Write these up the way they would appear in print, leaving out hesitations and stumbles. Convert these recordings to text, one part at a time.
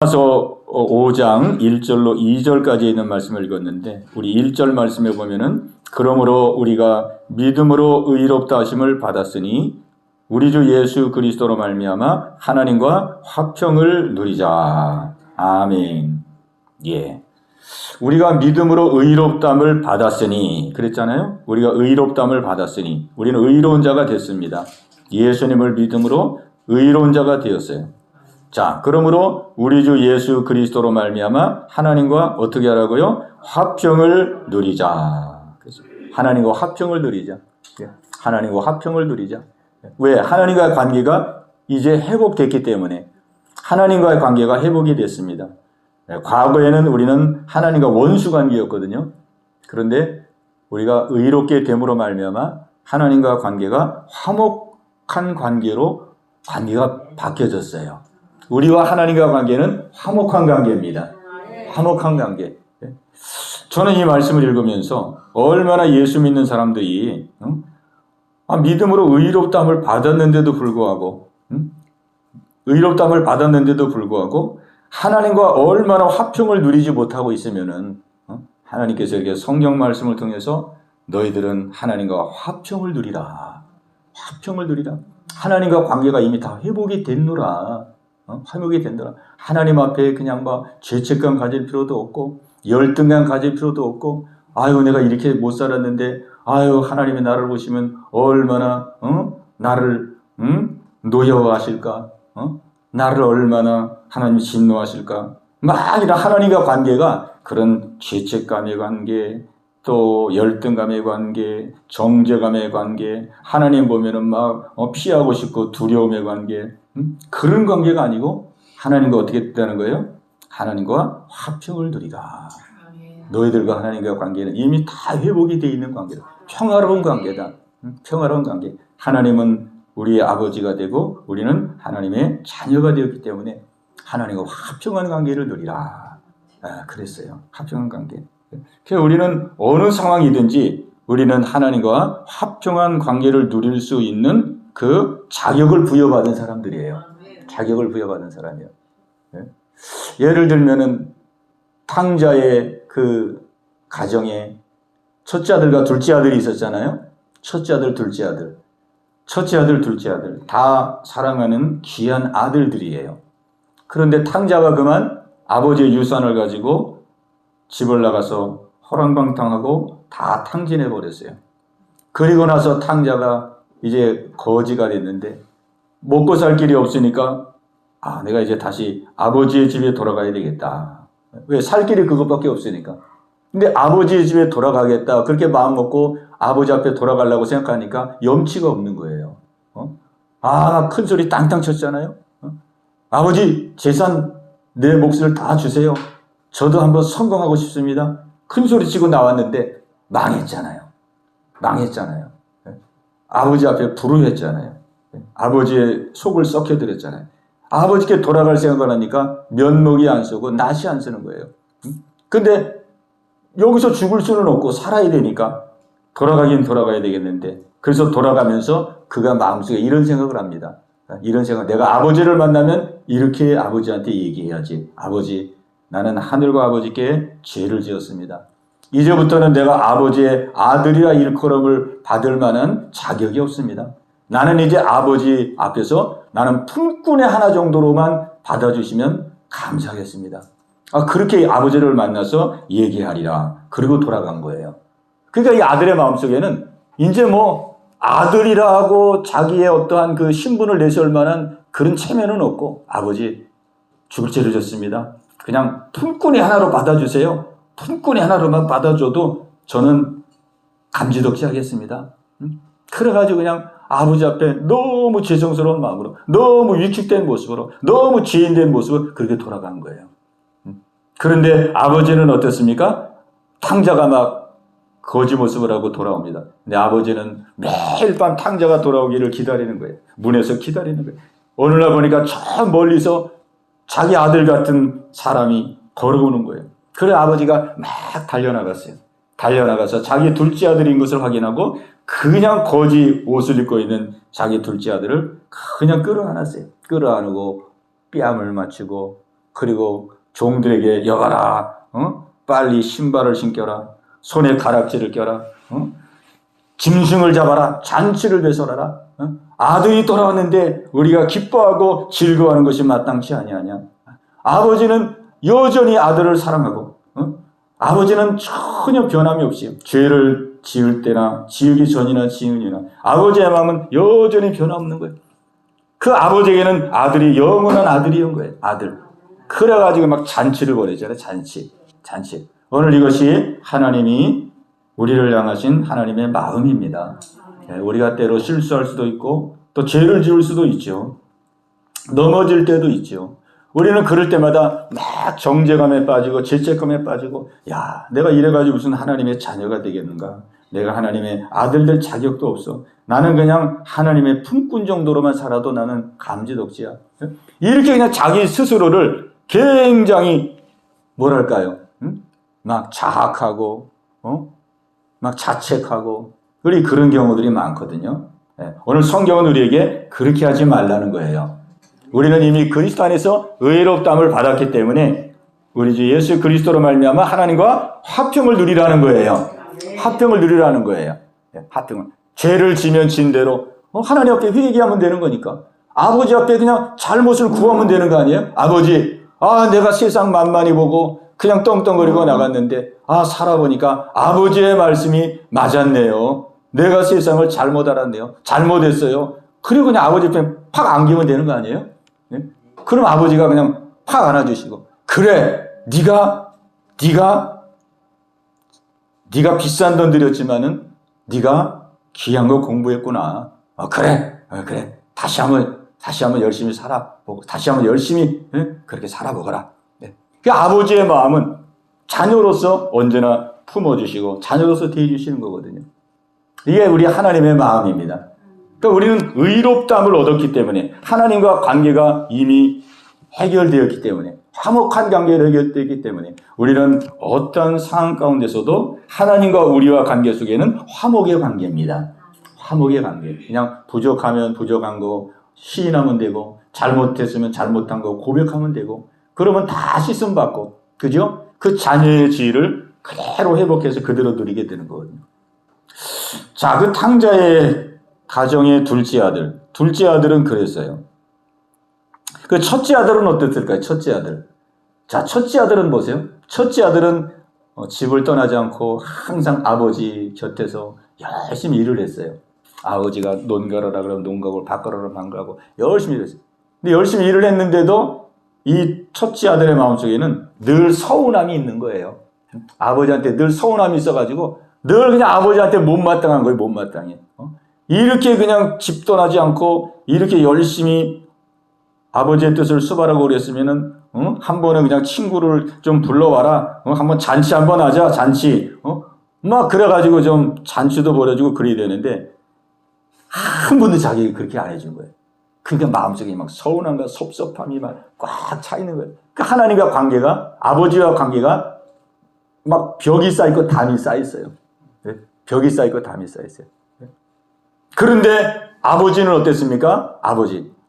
로마서 5장 1절로 2절까지 있는 말씀을 읽었는데, 우리 1절 말씀에 보면은 그러므로 우리가 믿음으로 의롭다 하심을 받았으니 우리 주 예수 그리스도로 말미암아 하나님과 화평을 누리자. 아멘. 예. 우리가 믿음으로 의롭담을 받았으니 그랬잖아요. 우리가 의롭담을 받았으니 우리는 의로운 자가 됐습니다. 예수님을 믿음으로 의로운 자가 되었어요. 자, 그러므로 우리 주 예수 그리스도로 말미암아 하나님과 어떻게 하라고요? 화평을 누리자. 그래서 하나님과 화평을 누리자. 하나님과 화평을 누리자. 왜? 하나님과의 관계가 이제 회복됐기 때문에. 하나님과의 관계가 회복이 됐습니다. 과거에는 우리는 하나님과 원수 관계였거든요. 그런데 우리가 의롭게 됨으로 말미암아 하나님과 관계가 화목한 관계로 관계가 바뀌어졌어요. 우리와 하나님과 관계는 화목한 관계입니다. 화목한 관계. 저는 이 말씀을 읽으면서 얼마나 예수 믿는 사람들이 믿음으로 의롭다함을 받았는데도 불구하고 의롭다함을 받았는데도 불구하고 하나님과 얼마나 화평을 누리지 못하고 있으면은 하나님께서 이렇게 성경 말씀을 통해서 너희들은 하나님과 화평을 누리라. 화평을 누리라. 하나님과 관계가 이미 다 회복이 됐노라. 화목이 된다. 하나님 앞에 그냥 죄책감 가질 필요도 없고 열등감 가질 필요도 없고 아유 내가 이렇게 못 살았는데 아유 하나님이 나를 보시면 얼마나 나를 노여워하실까? 나를 얼마나 하나님이 진노하실까? 막 이런 하나님과 관계가 그런 죄책감의 관계, 또 열등감의 관계, 정죄감의 관계, 하나님 보면은 막 피하고 싶고 두려움의 관계, 그런 관계가 아니고 하나님과 어떻게 됐다는 거예요? 하나님과 화평을 누리라. 너희들과 하나님과 관계는 이미 다 회복이 되어 있는 관계다. 평화로운 관계다. 평화로운 관계. 하나님은 우리의 아버지가 되고 우리는 하나님의 자녀가 되었기 때문에 하나님과 화평한 관계를 누리라. 그랬어요. 화평한 관계. 그래서 우리는 어느 상황이든지 우리는 하나님과 화평한 관계를 누릴 수 있는 그 자격을 부여받은 사람들이에요. 자격을 부여받은 사람이에요. 예를 들면은 탕자의 그 가정에 첫째 아들과 둘째 아들이 있었잖아요. 첫째 아들, 둘째 아들. 첫째 아들, 둘째 아들. 다 사랑하는 귀한 아들들이에요. 그런데 탕자가 그만 아버지의 유산을 가지고 집을 나가서 허랑방탕하고 다 탕진해 버렸어요. 그리고 나서 탕자가 이제 거지가 됐는데 먹고 살 길이 없으니까 내가 이제 다시 아버지의 집에 돌아가야 되겠다. 왜? 살 길이 그것밖에 없으니까. 근데 아버지의 집에 돌아가겠다. 그렇게 마음 먹고 아버지 앞에 돌아가려고 생각하니까 염치가 없는 거예요. 큰 소리 땅땅 쳤잖아요. 아버지 재산 내 몫을 다 주세요. 저도 한번 성공하고 싶습니다. 큰 소리 치고 나왔는데 망했잖아요. 아버지 앞에 불효했잖아요. 아버지의 속을 썩혀드렸잖아요. 아버지께 돌아갈 생각을 하니까 면목이 안 쓰고 낯이 안 쓰는 거예요. 근데 여기서 죽을 수는 없고 살아야 되니까 돌아가긴 돌아가야 되겠는데, 그래서 돌아가면서 그가 마음속에 이런 생각을 합니다. 이런 생각, 내가 아버지를 만나면 이렇게 아버지한테 얘기해야지. 아버지, 나는 하늘과 아버지께 죄를 지었습니다. 이제부터는 내가 아버지의 아들이라 일컬음을 받을 만한 자격이 없습니다. 나는 이제 아버지 앞에서 나는 품꾼의 하나 정도로만 받아주시면 감사하겠습니다. 그렇게 아버지를 만나서 얘기하리라. 그리고 돌아간 거예요. 그러니까 이 아들의 마음속에는 이제 아들이라 하고 자기의 어떠한 그 신분을 내세울 만한 그런 체면은 없고, 아버지 죽을 죄를 졌습니다. 그냥 품꾼이 하나로 받아주세요. 품꾼이 하나로만 받아줘도 저는 감지덕지 하겠습니다. 그래가지고 그냥 아버지 앞에 너무 죄송스러운 마음으로, 너무 위축된 모습으로, 너무 죄인된 모습으로 그렇게 돌아간 거예요. 그런데 아버지는 어떻습니까? 탕자가 막 거지 모습을 하고 돌아옵니다. 근데 아버지는 매일 밤 탕자가 돌아오기를 기다리는 거예요. 문에서 기다리는 거예요. 어느 날 보니까 저 멀리서 자기 아들 같은 사람이 걸어오는 거예요. 그래 아버지가 막 달려나갔어요. 달려나가서 자기 둘째 아들인 것을 확인하고 그냥 거지 옷을 입고 있는 자기 둘째 아들을 그냥 끌어안았어요. 끌어안고 뺨을 맞추고 그리고 종들에게 여가라, 빨리 신발을 신겨라, 손에 가락지를 껴라, 짐승을 잡아라, 잔치를 배설하라. 아들이 돌아왔는데 우리가 기뻐하고 즐거워하는 것이 마땅치 아니하냐. 아버지는 여전히 아들을 사랑하고, 아버지는 전혀 변함이 없이 죄를 지을 때나 지으기 전이나 지으니나 아버지의 마음은 여전히 변함없는 거예요. 그 아버지에게는 아들이 영원한 아들이온 거예요. 아들. 그래가지고 막 잔치를 벌이잖아요. 잔치. 오늘 이것이 하나님이 우리를 향하신 하나님의 마음입니다. 우리가 때로 실수할 수도 있고 또 죄를 지을 수도 있죠. 넘어질 때도 있죠. 우리는 그럴 때마다 막 정죄감에 빠지고 죄책감에 빠지고, 야, 내가 이래가지고 무슨 하나님의 자녀가 되겠는가? 내가 하나님의 아들 될 자격도 없어. 나는 그냥 하나님의 품꾼 정도로만 살아도 나는 감지덕지야. 이렇게 그냥 자기 스스로를 굉장히 뭐랄까요? 막 자학하고 막 자책하고 우리 그런 경우들이 많거든요. 오늘 성경은 우리에게 그렇게 하지 말라는 거예요. 우리는 이미 그리스도 안에서 의롭다함을 받았기 때문에 우리 주 예수 그리스도로 말미암아 하나님과 화평을 누리라는 거예요. 화평을 누리라는 거예요. 화평을. 죄를 지면 진 대로 하나님 앞에 회개하면 되는 거니까. 아버지 앞에 그냥 잘못을 구하면 되는 거 아니에요? 아버지, 내가 세상 만만히 보고 그냥 떵떵거리고 나갔는데 살아보니까 아버지의 말씀이 맞았네요. 내가 세상을 잘못 알았네요. 잘못했어요. 그리고 그냥 아버지 앞에 팍 안기면 되는 거 아니에요? 네? 그럼 아버지가 그냥 팍 안아주시고, 그래, 네가 비싼 돈 들였지만은 네가 귀한 거 공부했구나. 그래. 다시 한번 열심히 살아보고, 다시 한번 열심히 그렇게 살아보거라. 네. 그 아버지의 마음은 자녀로서 언제나 품어주시고 자녀로서 대해주시는 거거든요. 이게 우리 하나님의 마음입니다. 그러니까 우리는 의롭다함을 얻었기 때문에, 하나님과 관계가 이미 해결되었기 때문에, 화목한 관계로 해결되었기 때문에 우리는 어떤 상황 가운데서도 하나님과 우리와 관계 속에는 화목의 관계입니다. 화목의 관계. 그냥 부족하면 부족한 거 시인하면 되고, 잘못했으면 잘못한 거 고백하면 되고, 그러면 다 씻음 받고, 그죠? 그 자녀의 지위를 그대로 회복해서 그대로 누리게 되는 거거든요. 자, 그 탕자의 가정의 둘째 아들은 그랬어요. 그 첫째 아들은 어땠을까요? 첫째 아들. 자, 첫째 아들은 보세요. 첫째 아들은 집을 떠나지 않고 항상 아버지 곁에서 열심히 일을 했어요. 아버지가 논가로라 그러면 논가고, 밭가로라 밭가고 열심히 일했어요. 근데 열심히 일을 했는데도 이 첫째 아들의 마음속에는 늘 서운함이 있는 거예요. 아버지한테 늘 서운함이 있어가지고 늘 그냥 아버지한테 못마땅한 거예요. 못마땅해. 이렇게 그냥 집 떠나지 않고 이렇게 열심히 아버지의 뜻을 수발하고 그랬으면은 한 번은 그냥 친구를 좀 불러와라. 한번 잔치 한번 하자. 잔치. 막 그래가지고 좀 잔치도 벌여주고 그래야 되는데 한 번도 자기가 그렇게 안 해준 거예요. 그러니까 마음속에 막 서운함과 섭섭함이 막 꽉 차 있는 거예요. 그러니까 하나님과 관계가, 아버지와 관계가 막 벽이 쌓이고 담이 쌓였어요. 벽이 쌓이고 담이 쌓였어요. 그런데 아버지는 어땠습니까?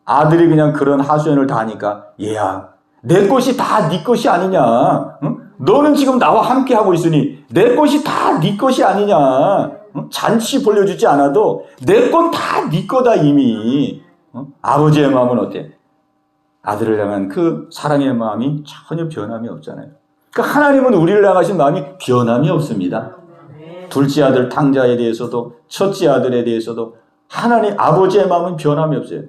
아들이 그냥 그런 하소연을 다 하니까, 얘야, 내 것이 다 네 것이 아니냐? 응? 너는 지금 나와 함께 하고 있으니 내 것이 다 네 것이 아니냐? 응? 잔치 벌려주지 않아도 내 건 다 네 거다 이미. 응? 아버지의 마음은 어때? 아들을 향한 그 사랑의 마음이 전혀 변함이 없잖아요. 그러니까 하나님은 우리를 향하신 마음이 변함이 없습니다. 둘째 아들 탕자에 대해서도 첫째 아들에 대해서도 하나님 아버지의 마음은 변함이 없어요.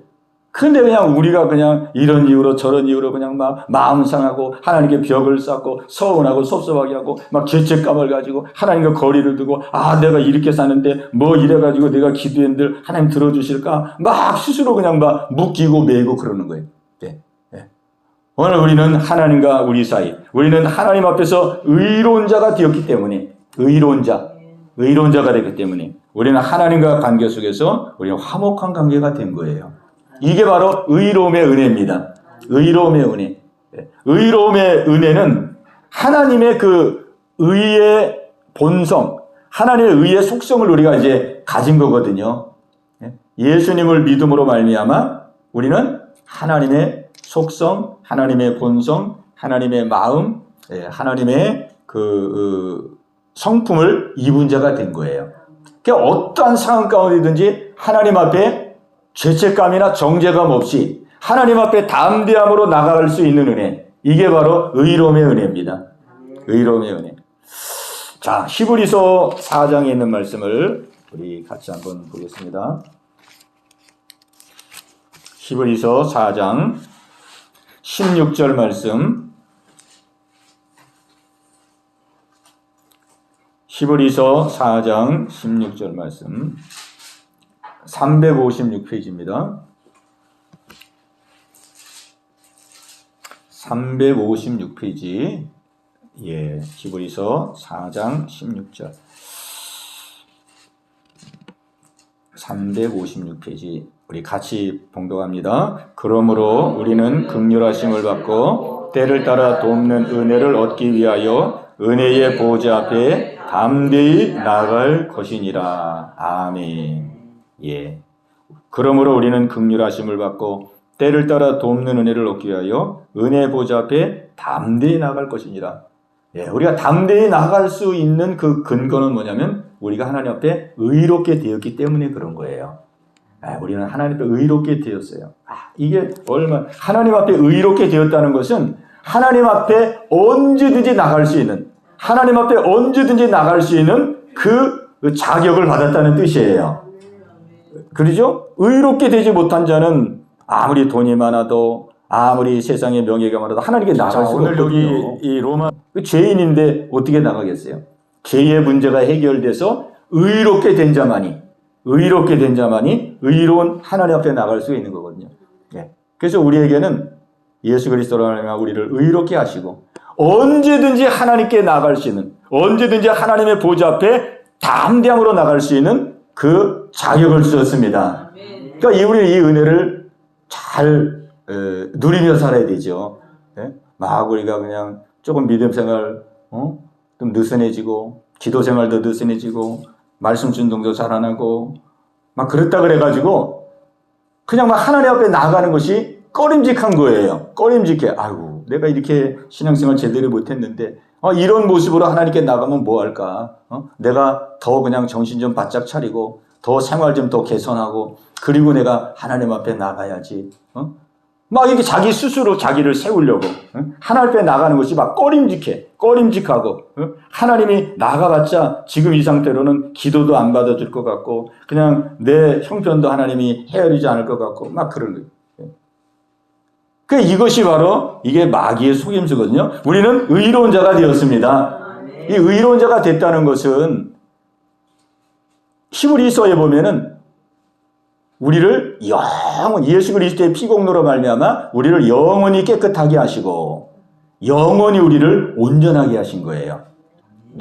근데 그냥 우리가 그냥 이런 이유로 저런 이유로 그냥 막 마음 상하고 하나님께 벽을 쌓고 서운하고 섭섭하게 하고 막 죄책감을 가지고 하나님과 거리를 두고, 내가 이렇게 사는데 뭐 이래가지고 내가 기도했는데 하나님 들어주실까? 막 스스로 그냥 막 묶이고 매이고 그러는 거예요. 오늘 우리는 하나님과 우리 사이, 우리는 하나님 앞에서 의로운 자가 되었기 때문에, 의로운 자가 되기 때문에 우리는 하나님과 관계 속에서 우리는 화목한 관계가 된 거예요. 이게 바로 의로움의 은혜입니다. 의로움의 은혜. 의로움의 은혜는 하나님의 그 의의 본성, 하나님의 의의 속성을 우리가 이제 가진 거거든요. 예수님을 믿음으로 말미암아 우리는 하나님의 속성, 하나님의 본성, 하나님의 마음, 하나님의 그 성품을 입은 자가 된 거예요. 그러니까 어떠한 상황 가운데든지 하나님 앞에 죄책감이나 정죄감 없이 하나님 앞에 담대함으로 나아갈 수 있는 은혜. 이게 바로 의로움의 은혜입니다. 의로움의 은혜. 자, 히브리서 4장에 있는 말씀을 우리 같이 한번 보겠습니다. 히브리서 4장 16절 말씀. 히브리서 4장 16절 말씀. 356페이지입니다. 356페이지. 예, 히브리서 4장 16절. 356페이지. 우리 같이 봉독합니다. 그러므로 우리는 긍휼하심을 받고 때를 따라 돕는 은혜를 얻기 위하여 은혜의 보좌 앞에 담대히 나아갈 것이니라. 아멘. 예. 그러므로 우리는 긍휼하심을 받고 때를 따라 돕는 은혜를 얻기 위하여 은혜의 보좌 앞에 담대히 나아갈 것이니라. 예, 우리가 담대히 나아갈 수 있는 그 근거는 뭐냐면 우리가 하나님 앞에 의롭게 되었기 때문에 그런 거예요. 우리는 하나님 앞에 의롭게 되었어요. 이게 하나님 앞에 의롭게 되었다는 것은 하나님 앞에 언제든지 나갈 수 있는, 하나님 앞에 언제든지 나갈 수 있는 그 자격을 받았다는 뜻이에요. 그러죠? 의롭게 되지 못한 자는 아무리 돈이 많아도 아무리 세상에 명예가 많아도 하나님께 나갈 수가 없거든요. 오늘 여기 이 로마 죄인인데 어떻게 나가겠어요? 죄의 문제가 해결돼서 의롭게 된 자만이 의로운 하나님 앞에 나갈 수 있는 거거든요. 예. 그래서 우리에게는 예수 그리스도로 하나님 우리를 의롭게 하시고 언제든지 하나님께 나갈 수 있는, 언제든지 하나님의 보좌 앞에 담대함으로 나갈 수 있는 그 자격을 주셨습니다. 그러니까 우리는 이 은혜를 잘 누리며 살아야 되죠. 예? 막 우리가 그냥 조금 믿음 생활 좀 느슨해지고 기도 생활도 느슨해지고 말씀 준동도 잘 안 하고 막 그랬다 그래가지고 그냥 막 하나님 앞에 나가는 것이 꺼림직한 거예요. 꺼림직해. 아이고 내가 이렇게 신앙생활 제대로 못했는데 이런 모습으로 하나님께 나가면 뭐 할까? 내가 더 그냥 정신 좀 바짝 차리고 더 생활 좀 더 개선하고 그리고 내가 하나님 앞에 나가야지. 막 이렇게 자기 스스로 자기를 세우려고 하나님 앞에 나가는 것이 막 꺼림직하고 하나님이 나가봤자 지금 이 상태로는 기도도 안 받아줄 것 같고 그냥 내 형편도 하나님이 헤아리지 않을 것 같고 막 그런 거예요. 이것이 바로 이게 마귀의 속임수거든요. 우리는 의로운 자가 되었습니다. 이 의로운 자가 됐다는 것은 히브리서에 보면은 우리를 영원히 예수 그리스도의 피공로로 말미암아 우리를 영원히 깨끗하게 하시고 영원히 우리를 온전하게 하신 거예요.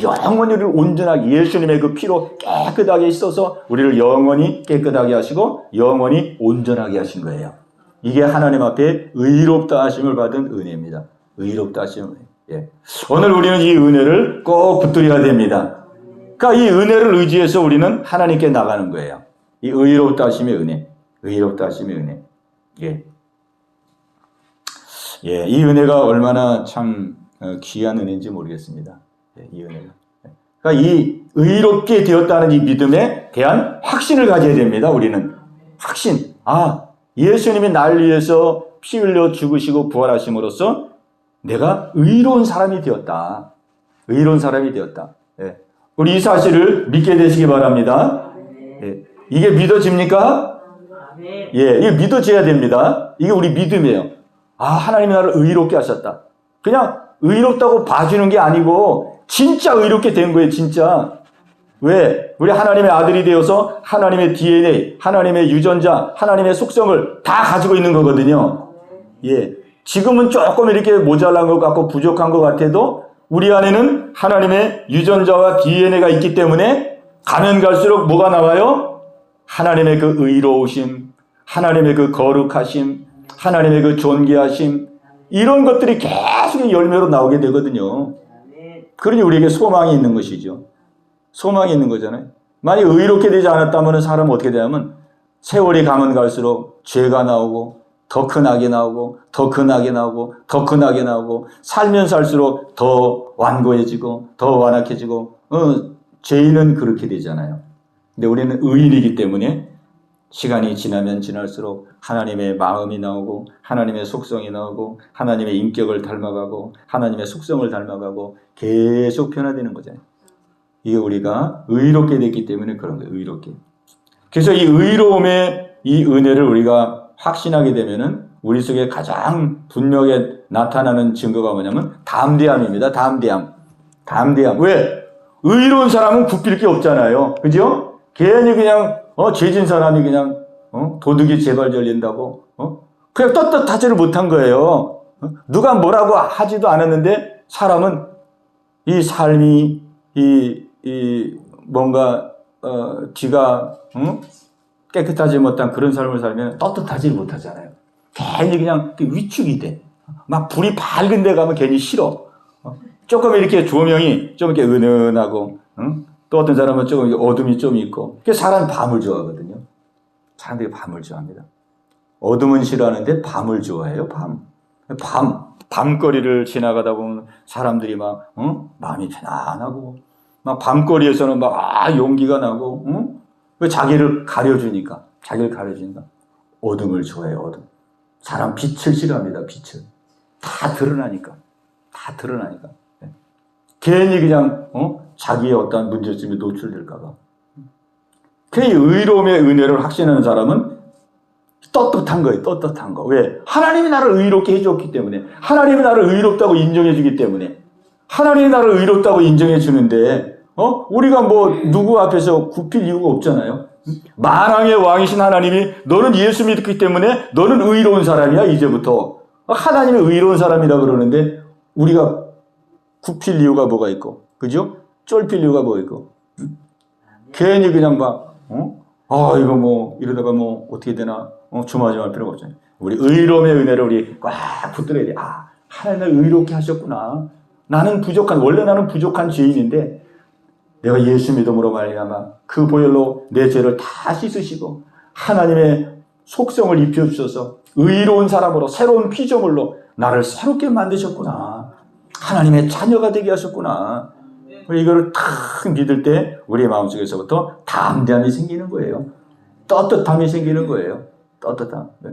영원히 우리를 온전하게 예수님의 그 피로 깨끗하게 씻어서 우리를 영원히 깨끗하게 하시고 영원히 온전하게 하신 거예요. 이게 하나님 앞에 의롭다 하심을 받은 은혜입니다. 의롭다 하심을. 예. 오늘 우리는 이 은혜를 꼭 붙들어야 됩니다. 그러니까 이 은혜를 의지해서 우리는 하나님께 나가는 거예요. 이 의롭다 하심의 은혜. 의롭다 하심의 은혜. 예. 예, 이 은혜가 얼마나 참 귀한 은혜인지 모르겠습니다. 예, 이 은혜가. 그러니까 이 의롭게 되었다는 이 믿음에 대한 확신을 가져야 됩니다. 우리는. 확신. 예수님이 날 위해서 피 흘려 죽으시고 부활하심으로써 내가 의로운 사람이 되었다. 의로운 사람이 되었다. 예. 우리 이 사실을 믿게 되시기 바랍니다. 예. 이게 믿어집니까? 예, 이게 믿어져야 됩니다. 이게 우리 믿음이에요. 하나님이 나를 의롭게 하셨다. 그냥 의롭다고 봐주는 게 아니고 진짜 의롭게 된 거예요, 진짜. 왜? 우리 하나님의 아들이 되어서 하나님의 DNA, 하나님의 유전자, 하나님의 속성을 다 가지고 있는 거거든요. 예. 지금은 조금 이렇게 모자란 것 같고 부족한 것 같아도 우리 안에는 하나님의 유전자와 DNA가 있기 때문에 가면 갈수록 뭐가 나와요? 하나님의 그 의로우심, 하나님의 그 거룩하심, 하나님의 그 존귀하심, 이런 것들이 계속 열매로 나오게 되거든요. 그러니 우리에게 소망이 있는 것이죠. 소망이 있는 거잖아요. 만약 의롭게 되지 않았다면 사람은 어떻게 되냐면 세월이 가면 갈수록 죄가 나오고 더 큰 악이 나오고 더 큰 악이 나오고 더 큰 악이 나오고 살면 살수록 더 완고해지고 더 완악해지고 죄인은 그렇게 되잖아요. 근데 우리는 의인이기 때문에 시간이 지나면 지날수록 하나님의 마음이 나오고 하나님의 속성이 나오고 하나님의 인격을 닮아가고 하나님의 속성을 닮아가고 계속 변화되는 거잖아요. 이게 우리가 의롭게 됐기 때문에 그런 거예요. 의롭게. 그래서 이 의로움의 이 은혜를 우리가 확신하게 되면은 우리 속에 가장 분명하게 나타나는 증거가 뭐냐면 담대함입니다. 담대함. 왜? 의로운 사람은 굽힐 게 없잖아요. 그죠? 괜히 그냥 죄진 사람이 그냥 도둑이 재발 걸린다고 그냥 떳떳하지를 못한 거예요. 누가 뭐라고 하지도 않았는데 사람은 이 삶이 뭔가 뒤가 깨끗하지 못한 그런 삶을 살면 떳떳하지 못하잖아요. 괜히 그냥 위축이 돼. 막 불이 밝은 데 가면 괜히 싫어. 조금 이렇게 조명이 좀 이렇게 은은하고, 또 어떤 사람은 조금 어둠이 좀 있고. 그래서 사람이 밤을 좋아하거든요. 사람들이 밤을 좋아합니다. 어둠은 싫어하는데 밤을 좋아해요. 밤거리를 지나가다 보면 사람들이 막, 마음이 편안하고, 막 밤거리에서는 막, 용기가 나고, 왜 자기를 가려주니까. 어둠을 좋아해요, 어둠. 사람 빛을 싫어합니다, 빛을. 다 드러나니까. 네. 괜히 그냥, 자기의 어떤 문제점에 노출될까봐. 그 의로움의 은혜를 확신하는 사람은 떳떳한 거예요. 왜? 하나님이 나를 의롭게 해줬기 때문에. 하나님이 나를 의롭다고 인정해주기 때문에. 하나님이 나를 의롭다고 인정해주는데, 우리가 뭐, 누구 앞에서 굽힐 이유가 없잖아요. 만왕의 왕이신 하나님이 너는 예수 믿기 때문에 너는 의로운 사람이야, 이제부터. 하나님이 의로운 사람이라 그러는데 우리가 굽힐 이유가 뭐가 있고, 그죠? 쫄필 이유가 뭐가 있고. 괜히 그냥 막, 이거 뭐, 이러다가 뭐, 어떻게 되나, 조마조마할 필요가 없잖아요. 우리 의로움의 은혜를 우리 꽉 붙들어야 돼. 하나님을 의롭게 하셨구나. 원래 나는 부족한 죄인인데, 내가 예수 믿음으로 말미암아 그 보혈로 내 죄를 다 씻으시고 하나님의 속성을 입혀주셔서 의로운 사람으로 새로운 피조물로 나를 새롭게 만드셨구나. 하나님의 자녀가 되게 하셨구나. 이거를 탁 믿을 때 우리의 마음속에서부터 담대함이 생기는 거예요. 떳떳함이 생기는 거예요. 떳떳함. 네.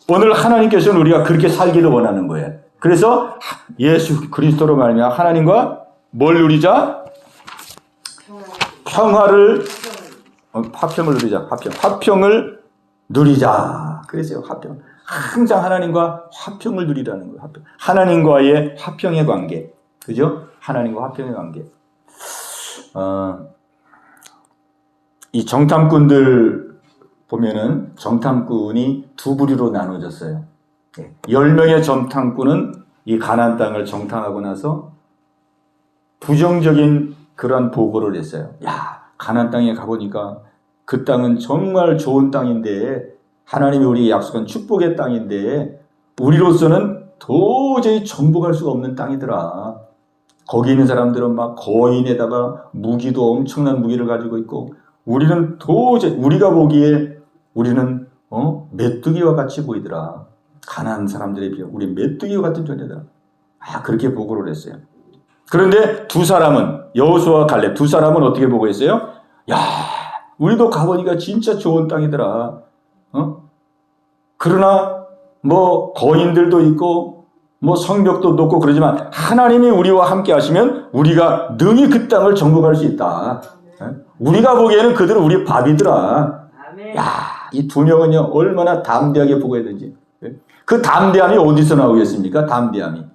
오늘 하나님께서는 우리가 그렇게 살기를 원하는 거예요. 그래서 예수 그리스도로 말미암아 하나님과 뭘 누리자? 화평을 누리자. 화평을 누리자. 그래서요, 화평. 항상 하나님과 화평을 누리라는 거예요. 화평. 하나님과의 화평의 관계. 그죠? 하나님과 화평의 관계. 이 정탐꾼들 보면은 정탐꾼이 두 부류로 나눠졌어요. 10명의 정탐꾼은 이 가나안 땅을 정탐하고 나서 부정적인 그런 보고를 했어요. 가나안 땅에 가보니까 그 땅은 정말 좋은 땅인데 하나님이 우리에게 약속한 축복의 땅인데 우리로서는 도저히 정복할 수가 없는 땅이더라. 거기 있는 사람들은 막 거인에다가 무기도 엄청난 무기를 가지고 있고 우리는 도저히 우리가 보기에 우리는 메뚜기와 같이 보이더라. 가난한 사람들에 비해 우리 메뚜기와 같은 존재다. 그렇게 보고를 했어요. 그런데 두 사람은 여호수아와 갈렙 두 사람은 어떻게 보고 있어요? 우리도 가보니까 진짜 좋은 땅이더라. 그러나 뭐 거인들도 있고 뭐 성벽도 높고 그러지만 하나님이 우리와 함께 하시면 우리가 능히 그 땅을 정복할 수 있다. 우리가 보기에는 그들은 우리 밥이더라. 이 두 명은요 얼마나 담대하게 보고 있는지. 그 담대함이 어디서 나오겠습니까? 담대함.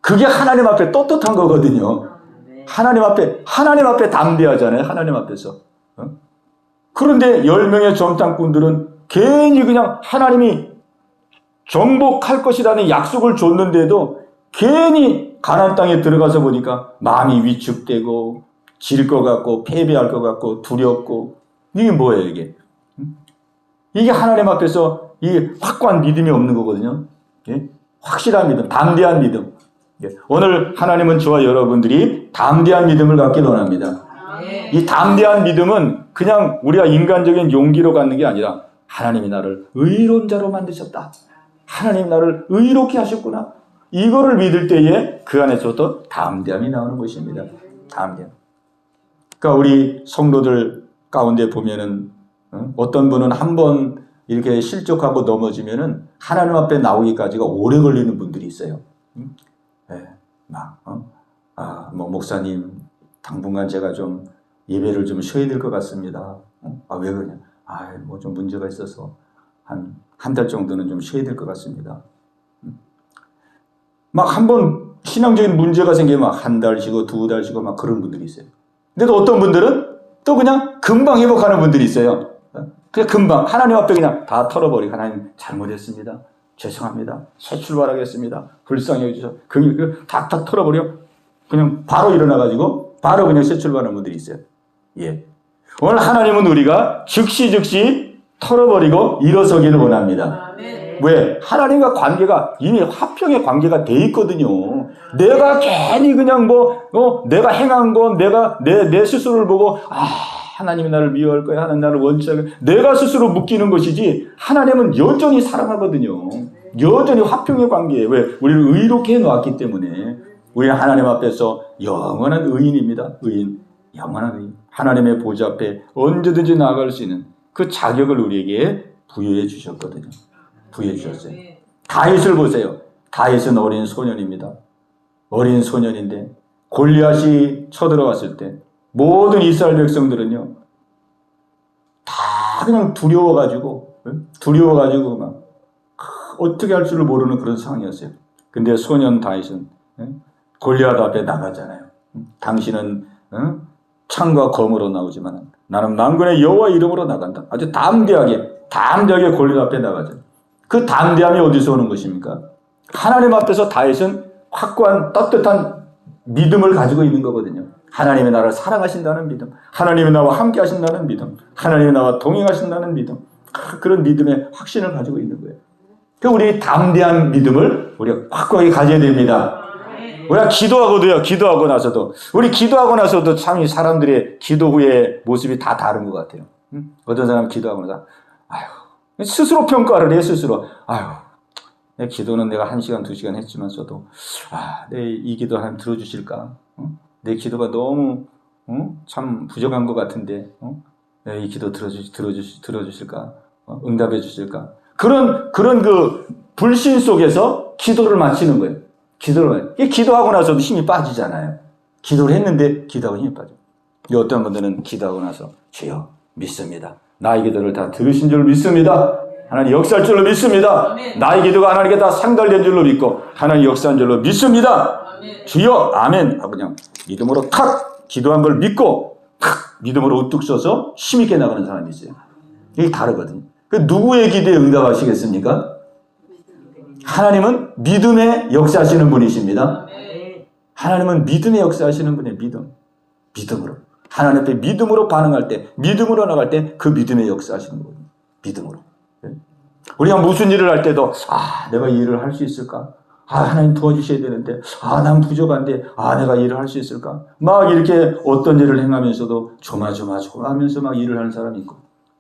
그게 하나님 앞에 떳떳한 거거든요. 하나님 앞에 담대하잖아요. 하나님 앞에서. 그런데 10명의 정탐꾼들은 괜히 그냥 하나님이 정복할 것이라는 약속을 줬는데도 괜히 가나안 땅에 들어가서 보니까 마음이 위축되고 질 것 같고 패배할 것 같고 두렵고 이게 뭐예요 이게? 이게 하나님 앞에서 이 확고한 믿음이 없는 거거든요. 확실한 믿음, 담대한 믿음. 오늘 하나님은 저와 여러분들이 담대한 믿음을 갖길 원합니다. 이 담대한 믿음은 그냥 우리가 인간적인 용기로 갖는 게 아니라 하나님이 나를 의로운 자로 만드셨다. 하나님 나를 의롭게 하셨구나. 이거를 믿을 때에 그 안에서도 담대함이 나오는 것입니다. 담대함. 그러니까 우리 성도들 가운데 보면은 어떤 분은 한번 이렇게 실족하고 넘어지면은 하나님 앞에 나오기까지가 오래 걸리는 분들이 있어요. 뭐 목사님 당분간 제가 좀 예배를 좀 쉬어야 될 것 같습니다. 왜 그러냐? 뭐 좀 문제가 있어서 한 달 정도는 좀 쉬어야 될 것 같습니다. 막 한번 신앙적인 문제가 생기면 한 달 쉬고 두 달 쉬고 막 그런 분들이 있어요. 근데 또 어떤 분들은 또 그냥 금방 회복하는 분들이 있어요. 그냥 금방 하나님 앞에 그냥 다 털어버리고 하나님 잘못했습니다. 죄송합니다. 새 출발하겠습니다. 불쌍히 해주셔서 탁탁 털어버려 그냥 바로 일어나가지고 바로 그냥 새 출발하는 분들이 있어요. 예. 오늘 하나님은 우리가 즉시 털어버리고 일어서기를 원합니다. 왜? 하나님과 관계가 이미 화평의 관계가 돼 있거든요. 내가 괜히 그냥 내가 행한 건 내가 내 스스로를 보고 하나님이 나를 미워할 거야. 하나님 나를 원치 않을 거야. 내가 스스로 묶이는 것이지 하나님은 여전히 사랑하거든요. 여전히 화평의 관계예요. 왜? 우리를 의롭게 해놓았기 때문에 우리는 하나님 앞에서 영원한 의인입니다. 의인. 영원한 의인. 하나님의 보좌 앞에 언제든지 나아갈 수 있는 그 자격을 우리에게 부여해 주셨거든요. 부여해 주셨어요. 다윗을 보세요. 다윗은 어린 소년입니다. 어린 소년인데 골리앗이 쳐들어왔을 때 모든 이스라엘 백성들은요 다 그냥 두려워가지고 막 어떻게 할 줄을 모르는 그런 상황이었어요. 근데 소년 다윗은 골리앗 앞에 나가잖아요. 당신은 창과 검으로 나오지만 나는 만군의 여호와 이름으로 나간다. 아주 담대하게 골리앗 앞에 나가죠. 그 담대함이 어디서 오는 것입니까? 하나님 앞에서 다윗은 확고한 떳떳한 믿음을 가지고 있는 거거든요. 하나님이 나를 사랑하신다는 믿음, 하나님이 나와 함께 하신다는 믿음, 하나님이 나와 동행하신다는 믿음, 그런 믿음의 확신을 가지고 있는 거예요. 우리 담대한 믿음을 우리가 확고하게 가져야 됩니다. 우리가 기도하고 나서도 참 이 사람들의 기도 후의 모습이 다 다른 것 같아요. 어떤 사람은 기도하고 나서 스스로 평가를 해 스스로. 내 기도는 내가 1시간 2시간 했지만서도 내 이 기도 하나님 들어주실까? 내 기도가 너무 참 부족한 것 같은데 이 기도 들어주실까? 응답해 주실까? 그런 그 불신 속에서 기도를 마치는 거예요. 기도하고 나서도 힘이 빠지잖아요. 기도를 했는데 기도하고 힘이 빠져. 어떤 분들은 기도하고 나서 주여 믿습니다. 나의 기도를 다 들으신 줄 믿습니다. 하나님 역사할 줄로 믿습니다. 나의 기도가 하나님께 다 상달된 줄로 믿고 하나님 역사한 줄로 믿습니다. 주여 아멘 하고 그냥 믿음으로 탁 기도한 걸 믿고 탁 믿음으로 우뚝 서서 힘있게 나가는 사람이 있어요. 이게 다르거든요. 누구의 기도에 응답하시겠습니까? 하나님은 믿음에 역사하시는 분이십니다. 하나님은 믿음에 역사하시는 분이에요. 믿음으로. 하나님 앞에 믿음으로 반응할 때, 믿음으로 나갈 때 그 믿음에 역사하시는 거예요. 믿음으로. 우리가 무슨 일을 할 때도 내가 이 일을 할 수 있을까? 하나님 도와주셔야 되는데 난 부족한데 내가 일을 할 수 있을까? 막 이렇게 어떤 일을 행하면서도 조마조마하면서 막 일을 하는 사람이 있고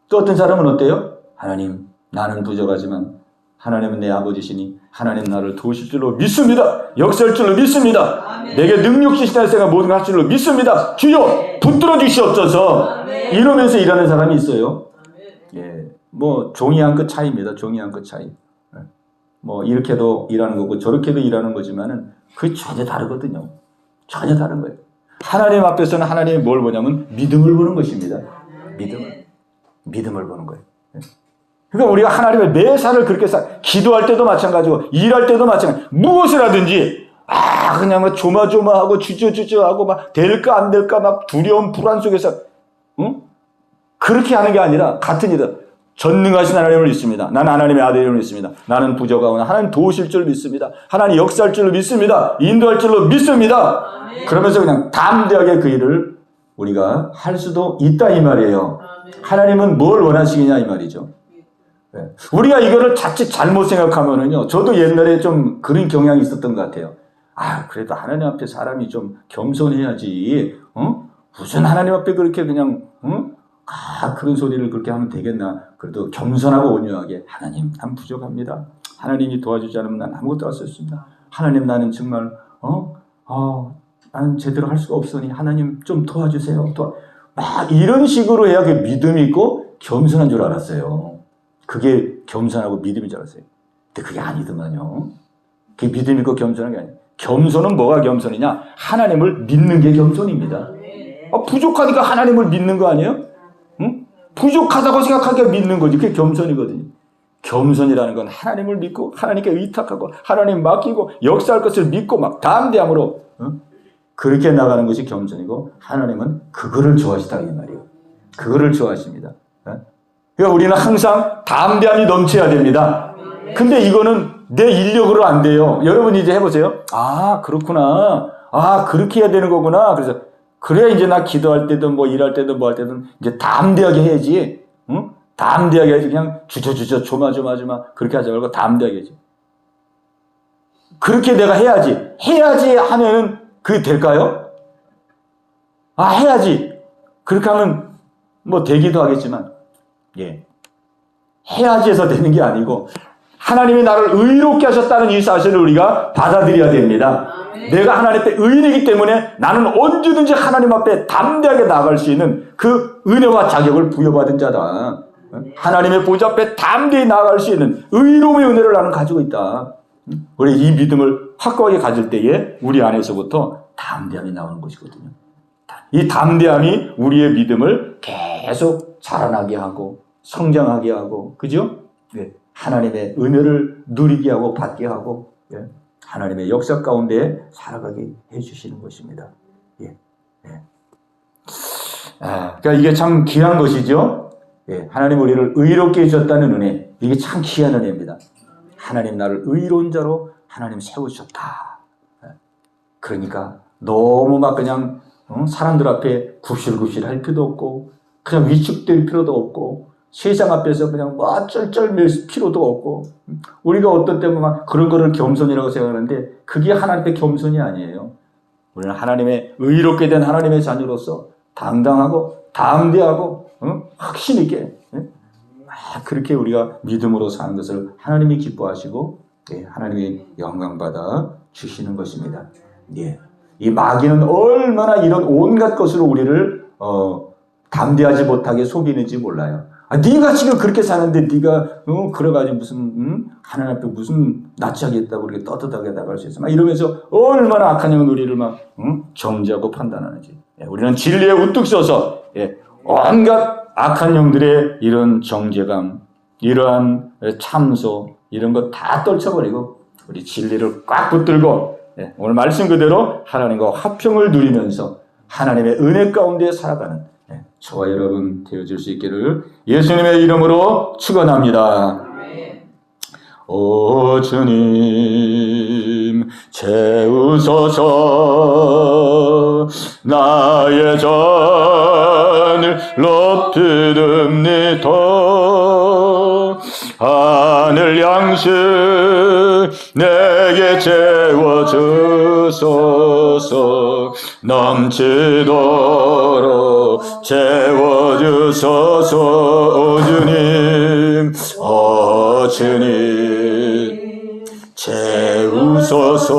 또 어떤 사람은 어때요? 하나님 나는 부족하지만 하나님은 내 아버지시니 하나님 나를 도우실 줄로 믿습니다. 역사할 줄로 믿습니다. 아멘. 내게 능력 주시다 해서 모든 걸 할 줄로 믿습니다. 주여 붙들어 주시옵소서. 아멘. 이러면서 일하는 사람이 있어요. 예, 뭐 종이 한 끗 차이입니다. 종이 한 끗 차이. 뭐 이렇게도 일하는 거고 저렇게도 일하는 거지만은 그게 전혀 다르거든요. 전혀 다른 거예요. 하나님 앞에서는 하나님이 뭘 보냐면 믿음을 보는 것입니다. 믿음을 보는 거예요. 그러니까 우리가 하나님의 매사를 그렇게 기도할 때도 마찬가지고 일할 때도 마찬가지고 무엇을 하든지 그냥 조마조마하고 주저주저하고 막 될까 안 될까 막 두려움 불안 속에서 그렇게 하는 게 아니라 같은 일이다. 전능하신 하나님을 믿습니다. 나는 하나님의 아들임을 믿습니다. 나는 부족하거나 하나님 도우실 줄 믿습니다. 하나님 역사할 줄 믿습니다. 인도할 줄로 믿습니다. 그러면서 그냥 담대하게 그 일을 우리가 할 수도 있다 이 말이에요. 하나님은 뭘 원하시느냐 이 말이죠. 우리가 이거를 자칫 잘못 생각하면은요, 저도 옛날에 좀 그런 경향이 있었던 것 같아요. 그래도 하나님 앞에 사람이 좀 겸손해야지, 무슨 하나님 앞에 그렇게 그냥 그런 소리를 그렇게 하면 되겠나. 그래도 겸손하고 온유하게 하나님 난 부족합니다. 하나님이 도와주지 않으면 난 아무것도 할 수 없습니다. 하나님 나는 정말 나는 제대로 할 수가 없으니 하나님 좀 도와주세요. 막 이런 식으로 해야 그게 믿음이 있고 겸손한 줄 알았어요. 그게 겸손하고 믿음인 줄 알았어요. 근데 그게 아니더만요. 그게 믿음 있고 겸손한 게 아니에요. 겸손은 뭐가 겸손이냐? 하나님을 믿는 게 겸손입니다. 부족하니까 하나님을 믿는 거 아니에요? 응? 부족하다고 생각하기가 믿는 거지. 그게 겸손이거든요. 겸손이라는 건 하나님을 믿고 하나님께 의탁하고 하나님 맡기고 역사할 것을 믿고 막 담대함으로 그렇게 나가는 것이 겸손이고, 하나님은 그거를 좋아하시다 이 말이에요. 그거를 좋아하십니다. 그러니까 우리는 항상 담대함이 넘쳐야 됩니다. 근데 이거는 내 인력으로 안 돼요. 여러분 이제 해보세요. 그렇구나. 그렇게 해야 되는 거구나. 그래서 그래야 이제 나 기도할 때든 뭐 일할 때든 뭐 할 때든 이제 담대하게 해야지. 응? 담대하게 해야지. 그냥 주저주저 조마조마 그렇게 하지 말고 담대하게 해야지. 그렇게 내가 해야지 하면은 그게 될까요? 해야지. 그렇게 하면 뭐 되기도 하겠지만, 해야지 해서 되는 게 아니고 하나님이 나를 의롭게 하셨다는 이 사실을 우리가 받아들여야 됩니다. 내가 하나님 앞에 의인이기 때문에 나는 언제든지 하나님 앞에 담대하게 나아갈 수 있는 그 은혜와 자격을 부여받은 자다. 하나님의 보좌 앞에 담대히 나아갈 수 있는 의로움의 은혜를 나는 가지고 있다. 우리 이 믿음을 확고하게 가질 때에 우리 안에서부터 담대함이 나오는 것이거든요. 이 담대함이 우리의 믿음을 계속 자라나게 하고 성장하게 하고, 그죠? 하나님의 은혜를 누리게 하고 받게 하고, 하나님의 역사 가운데 살아가게 해주시는 것입니다. 그러니까 이게 참 귀한 것이죠. 하나님 우리를 의롭게 해주셨다는 은혜, 이게 참 귀한 은혜입니다. 하나님 나를 의로운 자로 하나님 세우셨다. 그러니까 너무 막 그냥 사람들 앞에 굽실굽실 할 필요도 없고, 그냥 위축될 필요도 없고, 세상 앞에서 그냥 뭐 쩔쩔맬 필요도 없고, 우리가 어떤 때는 막 그런 거를 겸손이라고 생각하는데 그게 하나님의 겸손이 아니에요. 우리는 하나님의 의롭게 된 하나님의 자녀로서 당당하고 담대하고 확신 있게 그렇게 우리가 믿음으로 사는 것을 하나님이 기뻐하시고 하나님이 영광받아 주시는 것입니다. 이 마귀는 얼마나 이런 온갖 것으로 우리를 담대하지 못하게 속이는지 몰라요. 네가 지금 그렇게 사는데 네가 그래가지고 무슨 하나님 앞에 무슨 낯짝겠다고 그렇게 떳떳하게 나갈 수 있어. 막 이러면서 얼마나 악한 영은 우리를 막 정죄하고 판단하는지. 우리는 진리에 우뚝 서서 온갖 악한 영들의 이런 정죄감, 이러한 참소, 이런 거 다 떨쳐버리고 우리 진리를 꽉 붙들고 오늘 말씀 그대로 하나님과 화평을 누리면서 하나님의 은혜 가운데 살아가는 저와 여러분 되어줄 수 있기를 예수님의 이름으로 축원합니다. 오 주님 채우소서. 나의 잔을 높이듭니다. 하늘 양식 내게 채워주소서. 넘치도록 채워주소서. 오 주님, 오 주님 채우소서.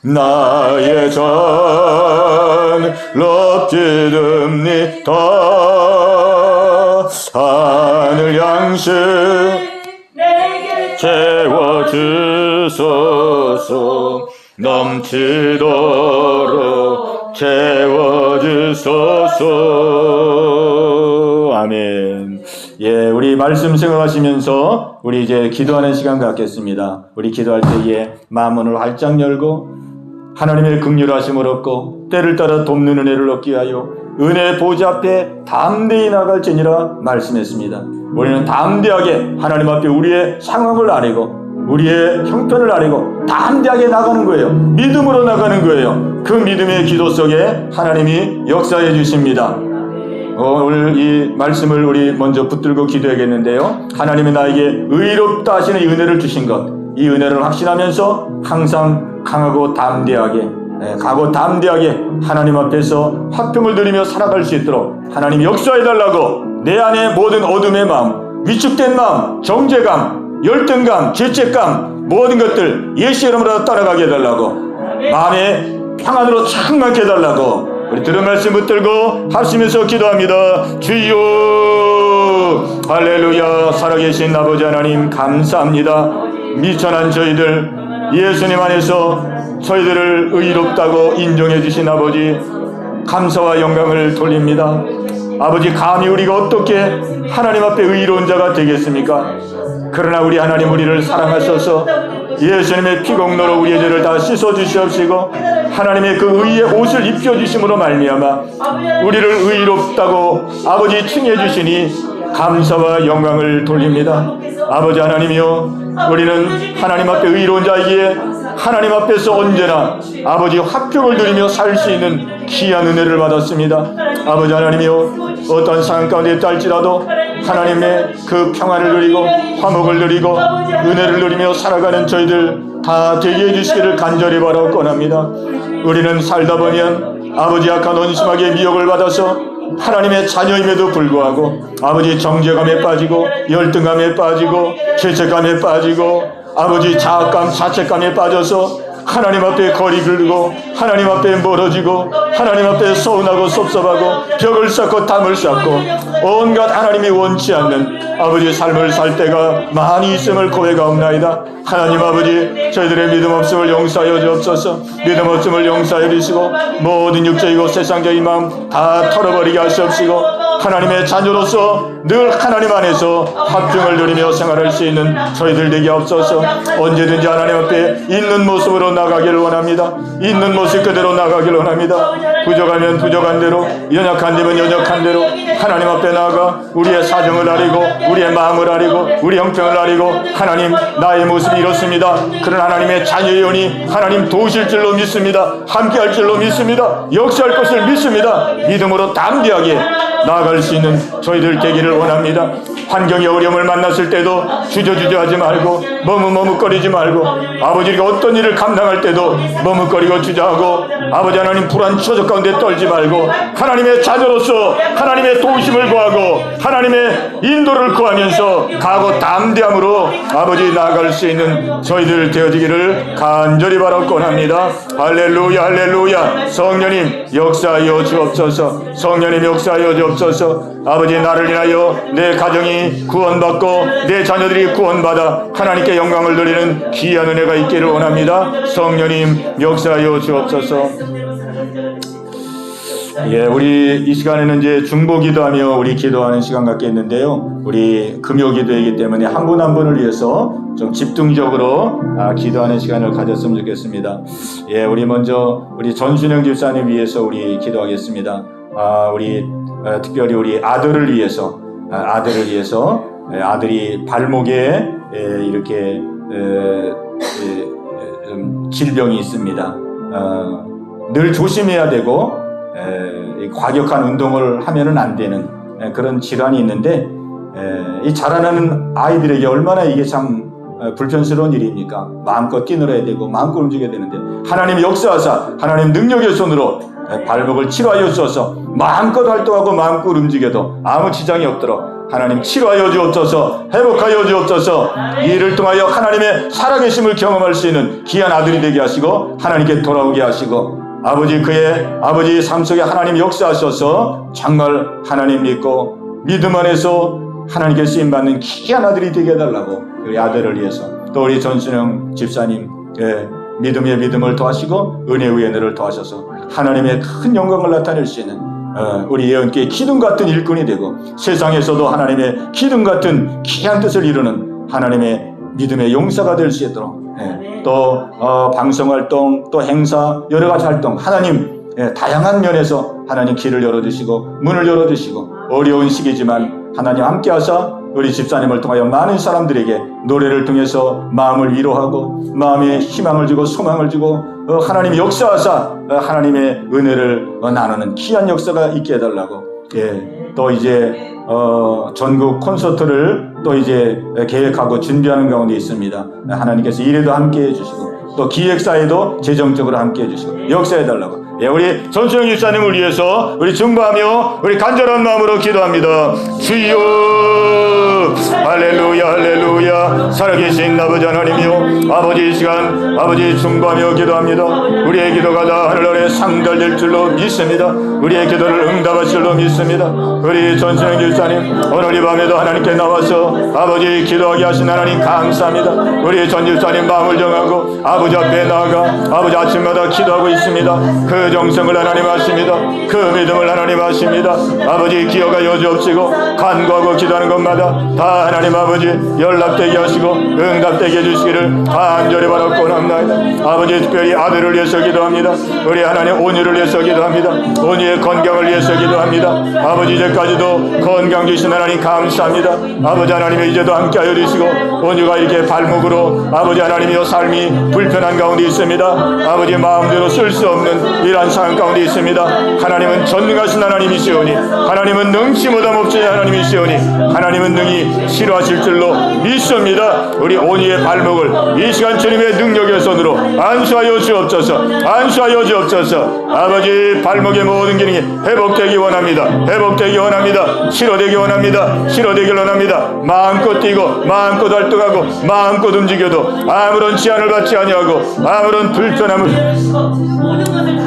나의 잔을 높이듭니다. 하늘 양식 채워주소서. 넘치도록 채워주소서. 아멘. 우리 말씀 생각하시면서 우리 이제 기도하는 시간 갖겠습니다. 우리 기도할 때에 마음문을 활짝 열고 하나님의 긍휼하심을 얻고 때를 따라 돕는 은혜를 얻기 위하여 은혜의 보좌 앞에 담대히 나갈지니라 말씀했습니다. 우리는 담대하게 하나님 앞에 우리의 상황을 아뢰고 우리의 형편을 아뢰고 담대하게 나가는 거예요. 믿음으로 나가는 거예요. 그 믿음의 기도 속에 하나님이 역사해 주십니다. 오늘 이 말씀을 우리 먼저 붙들고 기도해야겠는데요. 하나님이 나에게 의롭다 하시는 이 은혜를 주신 것, 이 은혜를 확신하면서 항상 강하고 담대하게 각오 담대하게 하나님 앞에서 화평을 누리며 살아갈 수 있도록 하나님 역사해달라고 내 안에 모든 어둠의 마음, 위축된 마음, 정죄감, 열등감, 죄책감 모든 것들 예수 이름으로 따라가게 해달라고 마음의 평안으로 충만케 해달라고 우리 들은 말씀 붙들고 합심해서 기도합니다. 주여 할렐루야. 살아계신 아버지 하나님 감사합니다. 미천한 저희들 예수님 안에서 저희들을 의롭다고 인정해 주신 아버지 감사와 영광을 돌립니다. 아버지 감히 우리가 어떻게 하나님 앞에 의로운 자가 되겠습니까? 그러나 우리 하나님 우리를 사랑하셔서 예수님의 피공로로 우리의 죄를 다 씻어주시옵시고 하나님의 그 의의 옷을 입혀주심으로 말미암아 우리를 의롭다고 아버지 칭해주시니 감사와 영광을 돌립니다. 아버지 하나님이여 우리는 하나님 앞에 의로운 자이기에 하나님 앞에서 언제나 아버지 화평을 누리며 살 수 있는 귀한 은혜를 받았습니다. 아버지 하나님이여 어떤 상황 가운데 있달지라도 하나님의 그 평안을 누리고 화목을 누리고 은혜를 누리며 살아가는 저희들 다 되게 해주시기를 간절히 바라고 권합니다. 우리는 살다 보면 아버지 악한 원심하게 미혹을 받아서 하나님의 자녀임에도 불구하고 아버지 정죄감에 빠지고 열등감에 빠지고 죄책감에 빠지고 아버지 자학감 자책감에 빠져서 하나님 앞에 거리 굴고 하나님 앞에 멀어지고 하나님 앞에 서운하고 섭섭하고 벽을 쌓고 담을 쌓고 온갖 하나님이 원치 않는 아버지 삶을 살 때가 많이 있음을 고백하옵나이다. 하나님 아버지 저희들의 믿음 없음을 용서하여 주옵소서. 믿음 없음을 용서하여 주시고 모든 육적이고 세상적인 마음 다 털어버리게 하시옵시고 하나님의 자녀로서 늘 하나님 안에서 화평을 누리며 생활할 수 있는 저희들 되게 없어서 언제든지 하나님 앞에 있는 모습으로 나가기를 원합니다. 있는 모습 그대로 나가기를 원합니다. 부족하면 부족한 대로 연약한 데면 연약한 대로 하나님 앞에 나아가 우리의 사정을 아리고 우리의 마음을 아리고 우리 형편을 아리고 하나님 나의 모습이 이렇습니다. 그런 하나님의 자녀의 영이 하나님 도우실 줄로 믿습니다. 함께할 줄로 믿습니다. 역사할 것을 믿습니다. 믿음으로 담대하게 나아갈 수 있는 저희들 되기를 원합니다. 환경의 어려움을 만났을 때도 주저주저하지 말고 머뭇머뭇거리지 말고 아버지가 어떤 일을 감당할 때도 머뭇거리고 주저하고 아버지 하나님 불안 처적 가운데 떨지 말고 하나님의 자녀로서 하나님의 도우심을 구하고 하나님의 인도를 구하면서 각오 담대함으로 아버지 나아갈 수 있는 저희들 되어지기를 간절히 바라고 합니다. 할렐루야 할렐루야. 성령님 역사하여 주옵소서. 성령님 역사하여 주옵소서. 아버지 나를 인하여 내 가정이 구원받고 내 자녀들이 구원받아 하나님께 영광을 돌리는 귀한 은혜가 있기를 원합니다. 성령님 역사하여 주옵소서. 예, 우리 이 시간에는 이제 중보 기도하며 우리 기도하는 시간 갖겠는데요. 우리 금요 기도이기 때문에 한 분 한 분을 위해서 좀 집중적으로 기도하는 시간을 가졌으면 좋겠습니다. 예, 우리 먼저 우리 전순영 집사님 위해서 우리 기도하겠습니다. 우리 특별히 우리 아들을 위해서 아들이 발목에 이렇게 질병이 있습니다. 늘 조심해야 되고 과격한 운동을 하면은 안 되는 그런 질환이 있는데 이 자라나는 아이들에게 얼마나 이게 참 불편스러운 일입니까? 마음껏 뛰놀아야 되고 마음껏 움직여야 되는데 하나님 역사하사 하나님 능력의 손으로 발목을 치료하여 주셔서 마음껏 활동하고 마음껏 움직여도 아무 지장이 없도록 하나님 치료하여 주옵소서. 회복하여 주옵소서. 이를 통하여 하나님의 살아계심을 경험할 수 있는 귀한 아들이 되게 하시고 하나님께 돌아오게 하시고 그의 아버지 삶 속에 하나님 역사하셔서 정말 하나님 믿고 믿음 안에서 하나님께 쓰임받는 귀한 아들이 되게 해달라고 우리 아들을 위해서 또 우리 전순영 집사님 믿음의 믿음을 더하시고 은혜의 은혜를 더하셔서 하나님의 큰 영광을 나타낼 수 있는 우리 예언교회 기둥 같은 일꾼이 되고 세상에서도 하나님의 기둥 같은 귀한 뜻을 이루는 하나님의 믿음의 용사가 될 수 있도록 또 방송활동 또 행사 여러가지 활동 하나님 다양한 면에서 하나님 길을 열어주시고 문을 열어주시고 어려운 시기지만 하나님 함께하사 우리 집사님을 통하여 많은 사람들에게 노래를 통해서 마음을 위로하고 마음에 희망을 주고 소망을 주고 하나님 역사하사 하나님의 은혜를 나누는 귀한 역사가 있게 해달라고 또 이제 전국 콘서트를 또 이제 계획하고 준비하는 가운데 있습니다. 하나님께서 이래도 함께 해주시고 또 기획사에도 재정적으로 함께 해주시고 역사해달라고. 예, 우리 전수영 집사님을 위해서 우리 중보하며 우리 간절한 마음으로 기도합니다. 주여, 할렐루야, 할렐루야. 살아계신 아버지 하나님이요, 아버지 이 시간 아버지 중보하며 기도합니다. 우리의 기도가 다 하늘 아래 상달될 줄로 믿습니다. 우리의 기도를 응답하실 줄로 믿습니다. 우리 전수영 집사님 오늘 이 밤에도 하나님께 나와서 아버지 기도하게 하신 하나님 감사합니다. 우리 전 집사님 마음을 정하고 아버지 앞에 나아가 아버지 아침마다 기도하고 있습니다. 그 정성을 하나님 아십니다. 그 믿음을 하나님 아십니다. 아버지 기여가 여지없이고 간구하고 기도하는 것마다 다 하나님 아버지 연락되게 하시고 응답되게 해주시기를 간절히 바라고 원합니다. 아버지 특별히 아들을 위해서 기도합니다. 우리 하나님 온유를 위해서 기도합니다. 온유의 건강을 위해서 기도합니다. 아버지 이제까지도 건강 주신 하나님 감사합니다. 아버지 하나님이 이제도 함께하여 주시고 온유가 이렇게 발목으로 아버지 하나님이여 삶이 불편한 가운데 있습니다. 아버지 마음대로 쓸 수 없는 이러한 상황 가운데 있습니다. 하나님은 전능하신 하나님이시오니 하나님은 능치 못함 없으신 하나님이시오니 하나님은 능히 치료하실 줄로 믿습니다. 우리 온유의 발목을 이 시간 주님의 능력의 손으로 안수하여 주옵소서. 안수하여 주옵소서. 아버지 발목의 모든 기능이 회복되기 원합니다. 회복되기 원합니다. 치료되기 원합니다. 치료되길 원합니다. 마음껏 뛰고 마음껏 활동하고 마음껏 움직여도 아무런 제한을 받지 아니하고 아무런 불편함을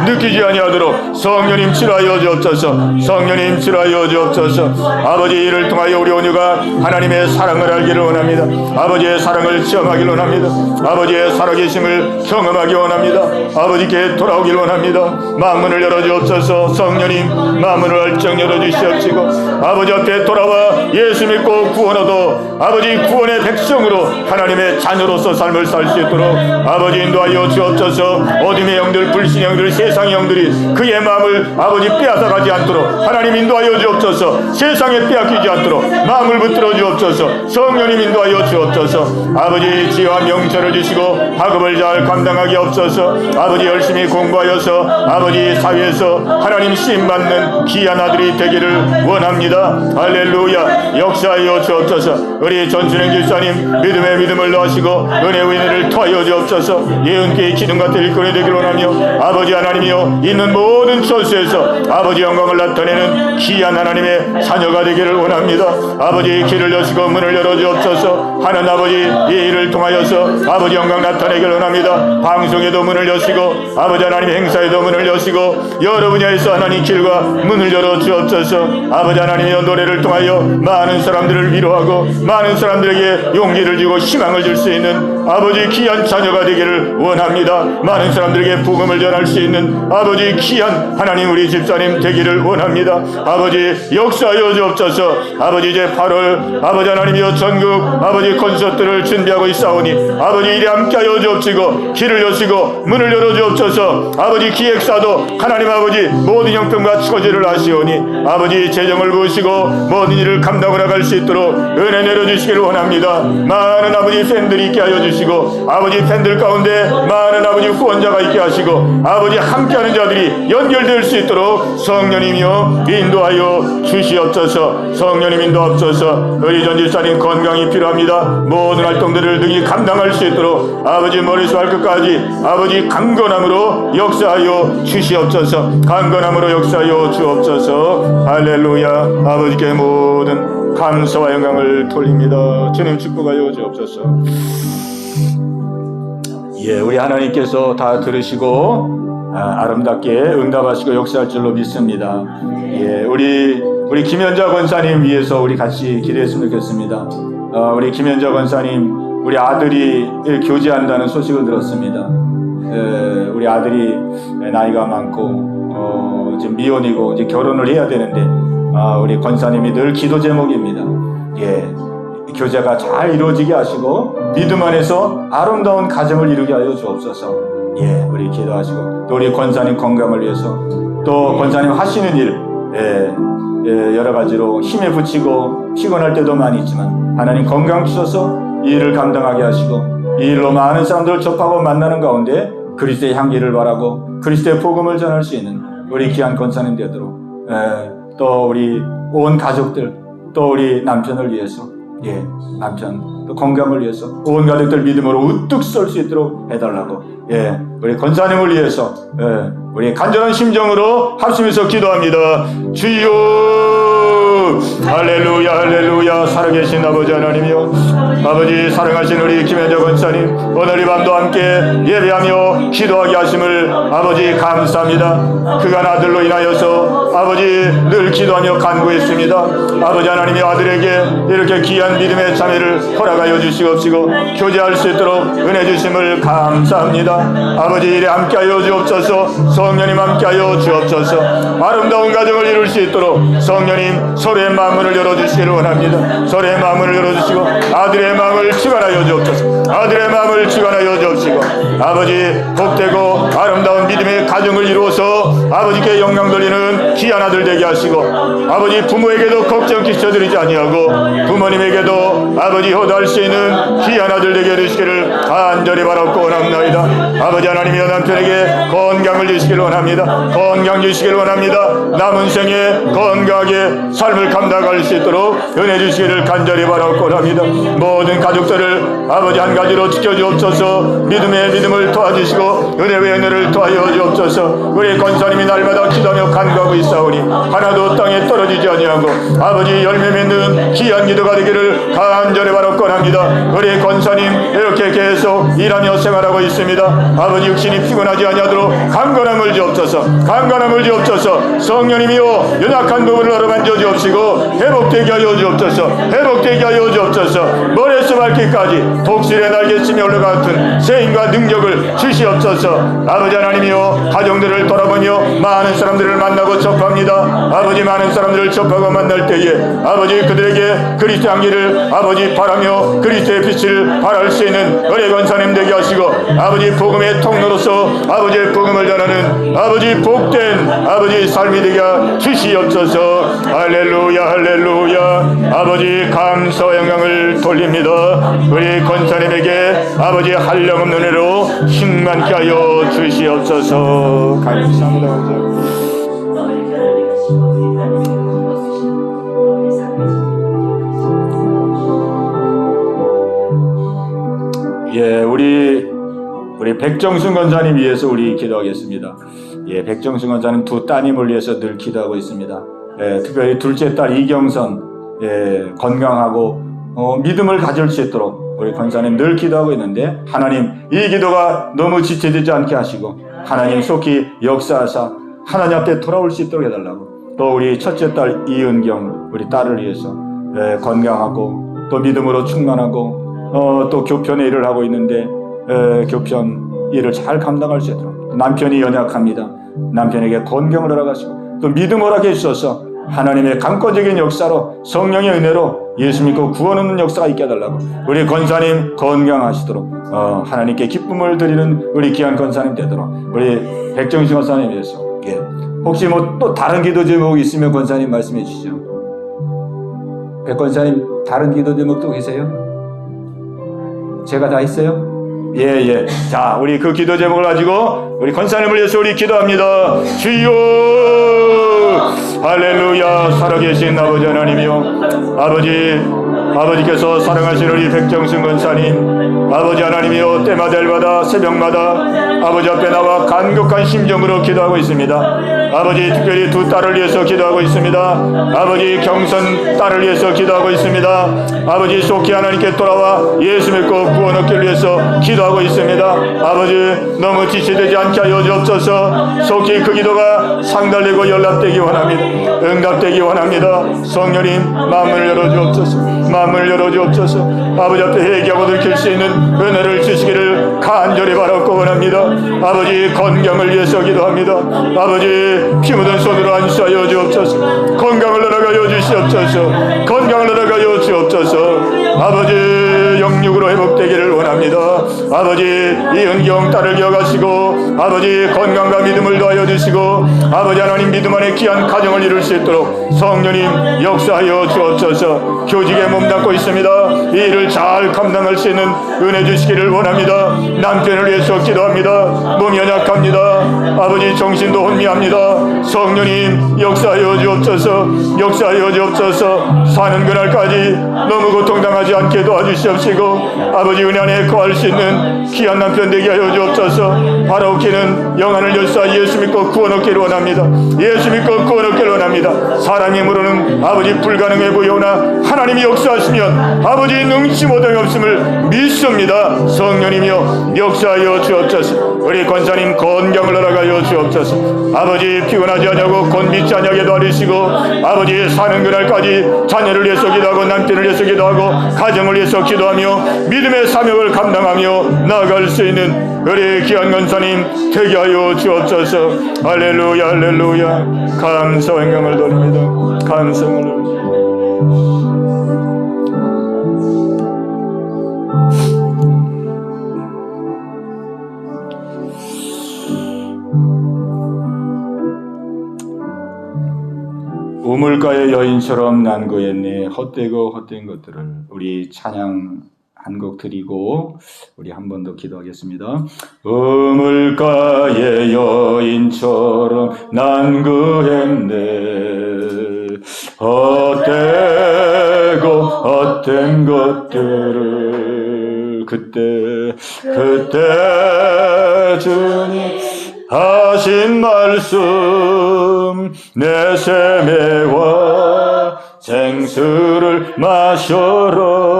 느끼지 아니하도록 성령님 치료하여 주옵소서. 성령님 치료하여 주옵소서. 아버지 이를 통하여 우리 온유가 하나님의 사랑을 알기를 원합니다. 아버지의 사랑을 체험하기를 원합니다. 아버지의 살아계심을 경험하기 원합니다. 아버지께 돌아오길 원합니다. 마음문을 열어주옵소서. 성령님 마음문을 활짝 열어주시옵시고 아버지 앞에 돌아와 예수 믿고 구원 얻어 아버지 구원의 백성으로 하나님의 자녀로서 삶을 살 수 있도록 아버지 인도하여 주옵소서. 어둠의 영들 불신의 영들 세상의 영들이 그의 마음을 아버지 빼앗아가지 않도록 하나님 인도하여 주옵소서. 세상에 빼앗기지 않도록 마음을 붙들어 주옵소서. 성령님 인도하여 주옵소서. 아버지 지혜와 명철을 주시고 학업을 잘 감당하게 없어서 아버지 열심히 공부하여서 아버지 사회에서 하나님 쓰임받는 귀한 아들이 되기를 원합니다. 할렐루야. 역사하여 주옵소서. 우리 전순행 집사님 믿음의 믿음을 넣으시고 은혜의 은혜를 토하여 주옵소서. 예언계의 기둥 같은 일꾼이 되기를 원하며 아버지 하나님이여 있는 모든 처소에서 아버지 영광을 나타내는 귀한 하나님의 자녀가 되기를 원합니다. 아버지 길을 여시고 문을 열어주옵소서. 하는 아버지 이 일을 통하여서 아버지 영광 나타내기를 원합니다. 방송에도 문을 여시고 아버지 하나님 행사에도 문을 여시고 여러 분야에서 하나님 길과 문을 열어주옵소서. 아버지 하나님이여 노래를 통하여 많은 사람들을 위로하고 많은 사람들에게 용기를 주고 희망을 줄 수 있는 아버지 귀한 자녀가 되기를 원합니다. 많은 사람들에게 복음을 전할 수 있는 아버지 귀한 하나님 우리 집사님 되기를 원합니다. 아버지 역사하여 주옵소서. 아버지 이제 8월 아버지 하나님이여 전국 아버지 콘서트를 준비하고 있사오니 아버지 이리 함께하여 주옵시고 길을 여시고 문을 열어 주옵소서. 아버지 기획사도 하나님 아버지 모든 형편과 처지를 아시오니 아버지 재정을 부으시고 모든 일을 감당을 나갈 수 있도록 은혜 내려주시기를 원합니다. 많은 아버지 팬들이 있게 하여 주시고 아버지 팬들 가운데 많은 아버지 후원자가 있게 하시고 아버지 함께하는 자들이 연결될 수 있도록 성령님이여 인도하여 주시옵소서. 성령님 인도하옵소서. 우리 전 집사님 건강이 필요합니다. 모든 활동들을 능히 감당할 수 있도록 아버지 머리에서 발끝까지 아버지 강건함으로 역사하여 주시옵소서. 강건함으로 역사하여 주옵소서. 할렐루야. 아버지께 모든 감사와 영광을 돌립니다. 주님 축복하여 주옵소서. 예, 우리 하나님께서 다 들으시고 아름답게 응답하시고 역사할 줄로 믿습니다. 예, 우리 김현자 권사님 위해서 우리 같이 기도했으면 좋겠습니다. 우리 김현자 권사님 우리 아들이 교제한다는 소식을 들었습니다. 우리 아들이 나이가 많고 지금 미혼이고 이제 결혼을 해야 되는데 우리 권사님이 늘 기도 제목입니다. 예, 교제가 잘 이루어지게 하시고 믿음 안에서 아름다운 가정을 이루게 하여 주옵소서. 예, 우리 기도하시고 또 우리 권사님 건강을 위해서 또 권사님 하시는 일 여러 가지로 힘에 부치고 피곤할 때도 많이 있지만 하나님 건강 주셔서 이 일을 감당하게 하시고 이 일로 많은 사람들을 접하고 만나는 가운데 그리스도의 향기를 바라고 그리스도의 복음을 전할 수 있는 우리 귀한 권사님 되도록 또 우리 온 가족들 또 우리 남편을 위해서 예, 남편 또 건강을 위해서 온 가족들 믿음으로 우뚝 설 수 있도록 해달라고, 예, 우리 권사님을 위해서, 예, 우리 간절한 심정으로 합심해서 기도합니다. 주여, 할렐루야, 할렐루야. 살아계신 아버지 하나님이여, 아버지 사랑하신 우리 김현정 권사님, 오늘 이 밤도 함께 예배하며 기도하게 하심을 아버지 감사합니다. 그간 아들로 인하여서 아버지 늘 기도하며 간구했습니다. 아버지 하나님이 아들에게 이렇게 귀한 믿음의 참여를 허락하여 주시옵시고 교제할 수 있도록 은혜 주심을 감사합니다. 아버지 일에 함께하여 주옵소서. 성령님 함께하여 주옵소서. 아름다운 가정을 이룰 수 있도록 성령님 서로의 마음을 열어주시기를 원합니다. 서로의 마음을 열어주시고 아들의 마음을 주관하여 주옵소서. 아들의 마음을 주관하여 주옵시고 아버지 복되고 아름다운 믿음의 가정을 이루어서 아버지께 영광 돌리는 귀한 아들 되게 하시고 아버지 부모에게도 걱정 끼쳐드리지 아니하고 부모님에게도 아버지 효도할 수 있는 귀한 아들 되게 해주시기를 간절히 바라고 원합니다. 아버지 하나님이여 남편에게 건강을 주시기를 원합니다. 건강 주시기를 원합니다. 남은 생에 건강하게 삶을 감당할 수 있도록 은혜 주시기를 간절히 바라고 원합니다. 모든 가족들을 아버지 한 가지로 지켜주옵소서. 믿음의 믿음을 도와주시고 은혜의 은혜를 도하여 주옵소서. 우리 권사님이 날마다 기도하며 간구하고 있사오니 하나도 땅에 떨어지지 아니하고 아버지 열매 맺는 귀한 기도가 되기를 간절히 바라고 원합니다. 우리 권사님 이렇게 계속 일하며 생활하고 있습니다. 아버지 육신이 피곤하지 아니하도록 강건함을 주옵소서. 강건함을 주옵소서. 성령님이여 연약한 부분을 어루만져 주옵시고 회복되게 하여 주옵소서. 회복되게 하여 주옵소서. 머리에서 발끝까지 독실의 날개치며 올라같은 세임과 능력을 주시옵소서. 아버지 하나님이여 가정들을 돌아보며 많은 사람들을 만나고 접합니다. 아버지 많은 사람들을 접하고 만날 때에 아버지 그들에게 그리스도의 향기를 아버지 바라며 그리스도의 빛을 발할 수 있는 은혜 권사님 되게 하시고 아버지 복음의 통로로서 아버지의 복음을 전하는 아버지 복된 아버지 삶이 되게 주시옵소서. 할렐루야, 할렐루야. 아버지 감사 영광을 돌립니다. 우리 권사님에게 아버지 한량없는 은혜로 충만케 하여 주시옵소서. 감사합니다. 예, 우리 백정순 권사님 위해서 우리 기도하겠습니다. 예, 백정순 권사님 두 따님을 위해서 늘 기도하고 있습니다. 예, 특별히 둘째 딸 이경선, 예, 건강하고 믿음을 가질 수 있도록 우리 권사님 늘 기도하고 있는데 하나님 이 기도가 너무 지체되지 않게 하시고 하나님 속히 역사하사 하나님 앞에 돌아올 수 있도록 해달라고. 또 우리 첫째 딸 이은경 우리 딸을 위해서, 예, 건강하고 또 믿음으로 충만하고 또 교편의 일을 하고 있는데 교편 일을 잘 감당할 수 있도록. 남편이 연약합니다. 남편에게 건강을 허락하시고 또 믿음 허락해 주셔서 하나님의 강권적인 역사로 성령의 은혜로 예수 믿고 구원 얻는 역사가 있게 해달라고. 우리 권사님 건강하시도록 하나님께 기쁨을 드리는 우리 귀한 권사님 되도록 우리 백정신 권사님 위해서, 예, 혹시 뭐 또 다른 기도 제목이 있으면 권사님 말씀해 주시죠. 백 권사님 다른 기도 제목도 계세요? 제가 다 있어요? 예. 자, 우리 그 기도 제목을 가지고 우리 권사님을 위해서 우리 기도합니다. 주여, 할렐루야. 살아계신 아버지 하나님이요, 아버지께서 사랑하신 우리 백정순 권사님, 아버지 하나님이요, 때마다 일마다 새벽마다 아버지 앞에 나와 간곡한 심정으로 기도하고 있습니다. 아버지 특별히 두 딸을 위해서 기도하고 있습니다. 아버지 경선 딸을 위해서 기도하고 있습니다. 아버지 속히 하나님께 돌아와 예수 믿고 구원 얻기를 위해서 기도하고 있습니다. 아버지 너무 지체되지 않게 하여 주옵소서. 속히 그 기도가 상달되고 연락되기 원합니다. 응답되기 원합니다. 성령님 마음을 열어주옵소서. 마음을 열어주옵소서. 아버지 앞에 회개하고 들킬 수 있는 은혜를 주시기를 간절히 바라고 원합니다. 아버지 건강을 위해서 기도합니다. 아버지 피 묻은 손으로 안수하여 주옵소서. 건강을 허락하여 주시옵소서. 건강을 허락하여 주옵소서. 아버지 영육으로 회복되기를 원합니다. 아버지 이은경 딸을 기억하시고 아버지 건강과 믿음을 더하여 주시고 아버지 하나님 믿음 안에 귀한 가정을 이룰 수 있도록 성령님 역사하여 주옵소서. 교직에 몸담고 있습니다. 이 일을 잘 감당할 수 있는 은혜 주시기를 원합니다. 남편을 위해서 기도합니다. 몸이 연약합니다. 아버지 정신도 혼미합니다. 성령님 역사하여 주옵소서. 역사 하여 주옵소서. 사는 그날까지 너무 고통당하지 않게 도와주시옵시고 아버지 은혜 안에 거할 수 있는 귀한 남편 되게 하여 주옵소서. 바라옵기는 영안을 열사 예수 믿고 구원 얻기를 원합니다. 예수 믿고 구원 얻기를 원합니다. 사람의 힘으로는 아버지 불가능해 보여오나 하나님이 역사하시면 아버지 능치 못함이 없음을 믿습니다. 성령이며 역사하여 주옵소서. 우리 권사님 건강을 허락하여 주옵소서. 아버지 피곤하지 않냐고 곧 믿지 않냐게 도와주시고 아버지 사는 그날까지 자녀를 위해서 기도하고 남편을 위해서 기도하고 가정을 위해서 기도하며 믿음의 사명을 감당하며 나아갈 수 있는 우리 귀한 권사님 되게 하여 주옵소서. 할렐루야 할렐루야. 감사와 영광을 돌립니다. 감사를 돌립니다. 우물가의 여인처럼 난구했네. 헛되고 헛된 것들을. 우리 찬양 한 곡 드리고 우리 한 번 더 기도하겠습니다. 우물가의 여인처럼 난구했네. 헛되고 헛된 것들을 그때 주님 하신 말씀 내 세매와 생수를 마셔라.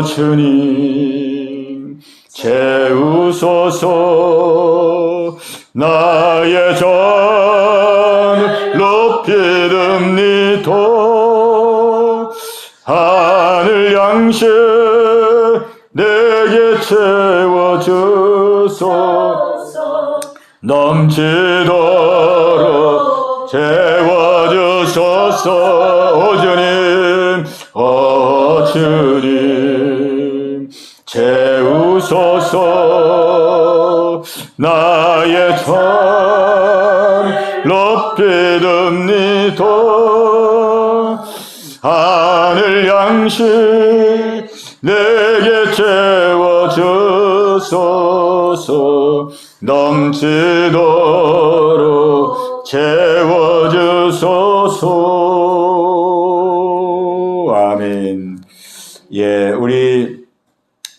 주님 채우소서. 나의 전을 높이듭니다. 하늘 양식 내게 채워주소. 넘치도록 채워주소서. 주님 채우소서. 나의 전 높이듭니다. 하늘 양식 내게 채워주소서. 넘치도록 채워주소서. 아멘. 예, 우리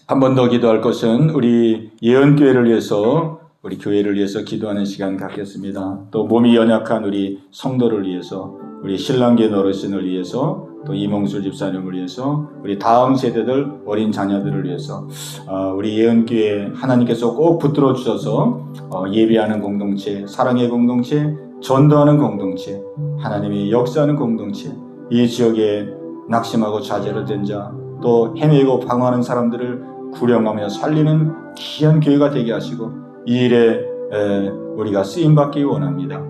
한 번 더 기도할 것은 우리 예언교회를 위해서, 우리 교회를 위해서 기도하는 시간 갖겠습니다. 또 몸이 연약한 우리 성도를 위해서, 우리 신랑계 어르신을 위해서, 또 이몽술 집사님을 위해서, 우리 다음 세대들 어린 자녀들을 위해서, 우리 예언교회 하나님께서 꼭 붙들어 주셔서 예배하는 공동체, 사랑의 공동체, 전도하는 공동체, 하나님이 역사하는 공동체, 이 지역에 낙심하고 좌절을 된 자, 또 헤매고 방황하는 사람들을 구령하며 살리는 귀한 교회가 되게 하시고 이 일에 우리가 쓰임받기 원합니다.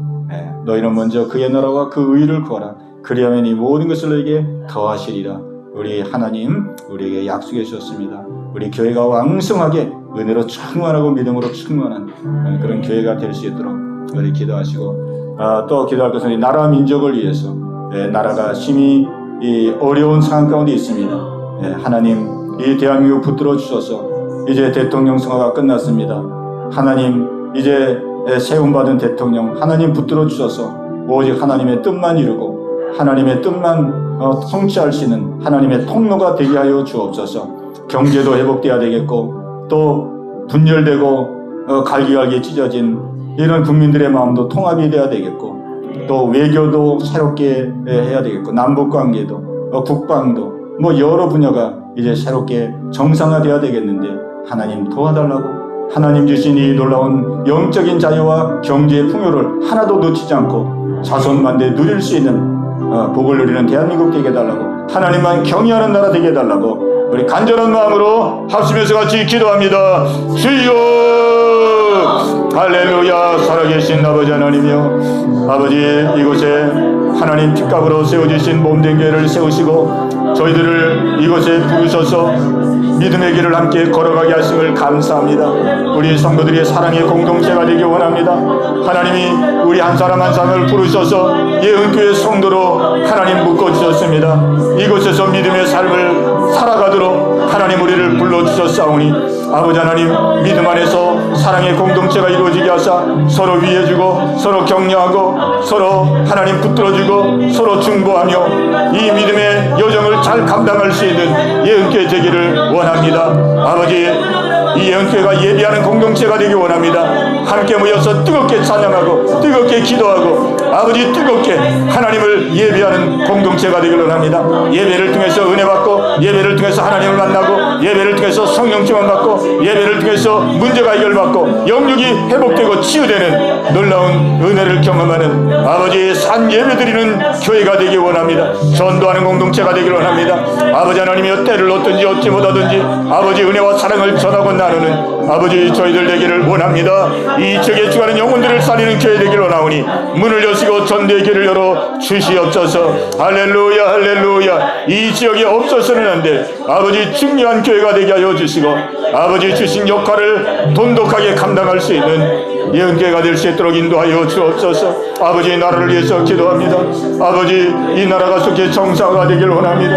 너희는 먼저 그의 나라와 그 의를 구하라. 그리하면 이 모든 것을 너에게 더하시리라. 우리 하나님 우리에게 약속해 주셨습니다. 우리 교회가 왕성하게 은혜로 충만하고 믿음으로 충만한 그런 교회가 될 수 있도록 우리 기도하시고, 또 기도할 것은 이 나라 민족을 위해서, 나라가 심히 이 어려운 상황 가운데 있습니다. 하나님 이 대한민국 붙들어 주셔서 이제 대통령 선거가 끝났습니다. 하나님 이제 세움받은 대통령 하나님 붙들어 주셔서 오직 하나님의 뜻만 이루고 하나님의 뜻만 성취할 수 있는 하나님의 통로가 되게 하여 주옵소서. 경제도 회복돼야 되겠고 또 분열되고 갈기갈기 찢어진 이런 국민들의 마음도 통합이 돼야 되겠고 또 외교도 새롭게 해야 되겠고 남북관계도 국방도 여러 분야가 이제 새롭게 정상화되어야 되겠는데 하나님 도와달라고, 하나님 주신 이 놀라운 영적인 자유와 경제의 풍요를 하나도 놓치지 않고 자손만대 누릴 수 있는 복을 누리는 대한민국 되게 해달라고, 하나님만 경외하는 나라 되게 해달라고 우리 간절한 마음으로 합심해서 같이 기도합니다. 주여 할렐루야. 살아계신 아버지 하나님이여, 아버지 이곳에 하나님 핏값으로 세워주신 몸된 교회를 세우시고 저희들을 이곳에 부르셔서 믿음의 길을 함께 걸어가게 하심을 감사합니다. 우리 성도들의 사랑의 공동체가 되기 원합니다. 하나님이 우리 한 사람 한 사람을 부르셔서 예언교회 성도로 하나님 묶어주셨습니다. 이곳에서 믿음의 삶을 살아가도록 하나님 우리를 불러주셨사오니 아버지 하나님 믿음 안에서 사랑의 공동체가 이루어지게 하사 서로 위해주고 서로 격려하고 서로 하나님 붙들어주고 서로 중보하며 이 믿음의 여정을 잘 감당할 수 있는 예언교회 되기를 원합니다. 아버지 이 예언교회가 예비하는 공동체가 되기 원합니다. 함께 모여서 뜨겁게 찬양하고 뜨겁게 기도하고 아버지 뜨겁게 하나님을 예배하는 공동체가 되기를 원합니다. 예배를 통해서 은혜 받고 예배를 통해서 하나님을 만나고 예배를 통해서 성령 충만 받고 예배를 통해서 문제가 해결받고 영육이 회복되고 치유되는 놀라운 은혜를 경험하는 아버지의 산 예배드리는 교회가 되기 원합니다. 전도하는 공동체가 되기를 원합니다. 아버지 하나님이여 때를 얻든지 얻지 못하든지 아버지 은혜와 사랑을 전하고 나누는 아버지 저희들 되기를 원합니다. 이 지역에 주가는 영혼들을 살리는 교회 되기를 원하오니 문을 여시고 전도의 길을 열어 주시옵소서. 할렐루야 할렐루야. 이 지역에 없어서는 안 될 아버지 중요한 교회가 되게 하여 주시고 아버지 주신 역할을 돈독하게 감당할 수 있는 예언교회가 될 수 있도록 인도하여 주옵소서. 아버지 나라를 위해서 기도합니다. 아버지 이 나라가 속히 정상화가 되길 원합니다.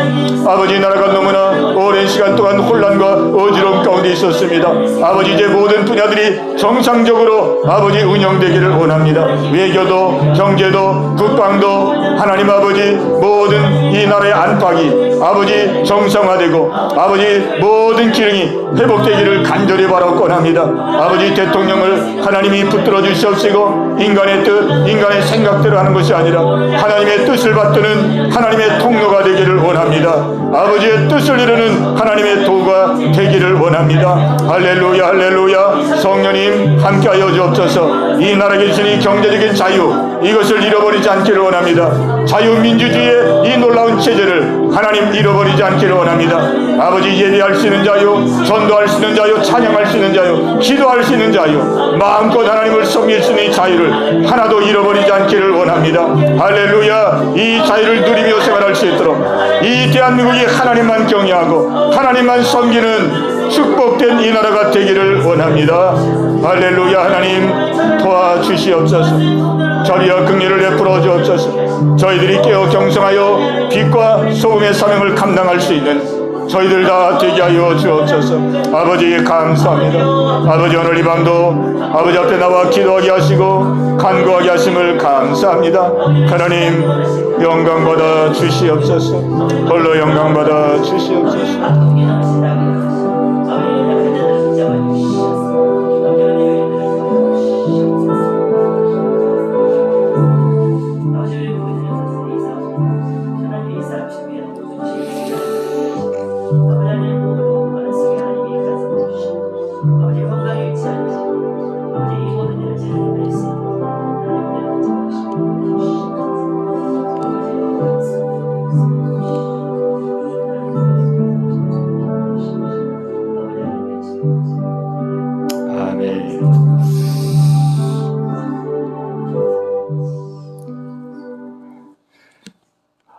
아버지 이 나라가 너무나 오랜 시간 동안 혼란과 어지러움 가운데 있었습니다. 아버지 이제 모든 분야들이 정상적으로 아버지 운영되기를 원합니다. 외교도 경제도 국방도 하나님 아버지 모든 이 나라의 안팎이 아버지 정상화되고 아버지 모든 기능이 회복되기를 간절히 바라고 원합니다. 아버지 대통령을 하나님이 붙들어 주시옵시고 인간의 뜻 인간의 생각대로 하는 것이 아니라 하나님의 뜻을 받드는 하나님의 통로가 되기를 원합니다. 아버지의 뜻을 이루는 하나님의 도구가 되기를 원합니다. 할렐루야 할렐루야. 성령님 함께하여 주옵소서. 이 나라에 주신 경제적인 자유 이것을 잃어버리지 않기를 원합니다. 자유민주주의의 이 놀라운 체제를 하나님 잃어버리지 않기를 원합니다. 아버지 예배할 수 있는 자유 전도할 수 있는 자유 찬양할 수 있는 자유 기도할 수 있는 자유 마음껏 하나님을 섬길 수 있는 이 자유를 하나도 잃어버리지 않기를 원합니다. 할렐루야. 이 자유를 누리며 생활할 수 있도록 이 대한민국이 하나님만 경외하고 하나님만 섬기는 축복된 이 나라가 되기를 원합니다. 할렐루야. 하나님 도와주시옵소서. 저리와 긍휼을 베풀어 주옵소서. 저희들이 깨어 경성하여 빛과 소금의 사명을 감당할 수 있는 저희들 다 되게 하여 주옵소서. 아버지 감사합니다. 아버지 오늘 이 밤도 아버지 앞에 나와 기도하게 하시고 간구하게 하심을 감사합니다. 하나님 영광 받아 주시옵소서. 홀로 영광 받아 주시옵소서.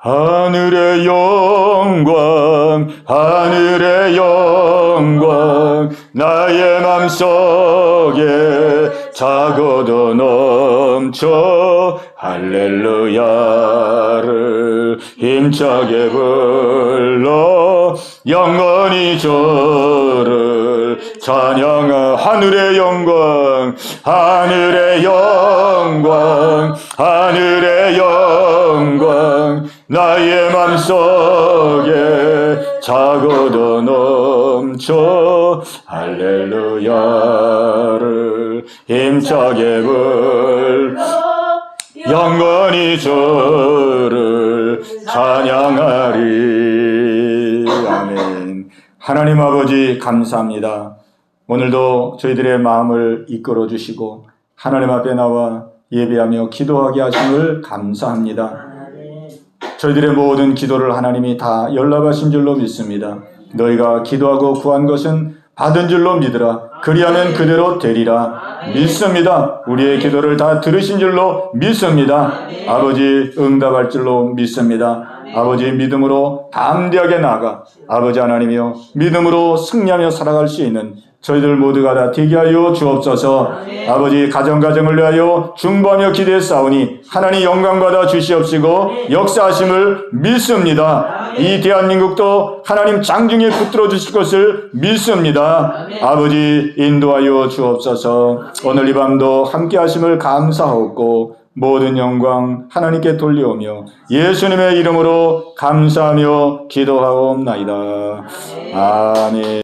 하늘의 영광 하늘의 영광 나의 맘속에 차고도 넘쳐 할렐루야를 힘차게 불러 영원히 주를 찬양하. 하늘의 영광 하늘의 영광 하늘의 영광 나의 맘속에 차고도 넘쳐 할렐루야를 힘차게 불러 영원히 주를 찬양하리. 아멘. 하나님 아버지 감사합니다. 오늘도 저희들의 마음을 이끌어 주시고 하나님 앞에 나와 예배하며 기도하게 하심을 감사합니다. 저희들의 모든 기도를 하나님이 다 연락하신 줄로 믿습니다. 너희가 기도하고 구한 것은 받은 줄로 믿으라. 그리하면 그대로 되리라. 믿습니다. 우리의 기도를 다 들으신 줄로 믿습니다. 아버지 응답할 줄로 믿습니다. 아버지 믿음으로 담대하게 나아가 아버지 하나님이여 믿음으로 승리하며 살아갈 수 있는 저희들 모두가 다 되게 하여 주옵소서. 아버지 가정을 위하여 중보하며 기도했사오니 하나님 영광받아 주시옵시고 역사하심을 믿습니다. 이 대한민국도 하나님 장중에 붙들어 주실 것을 믿습니다. 아버지 인도하여 주옵소서. 오늘 이 밤도 함께 하심을 감사하옵고 모든 영광 하나님께 돌려오며 예수님의 이름으로 감사하며 기도하옵나이다. 아멘.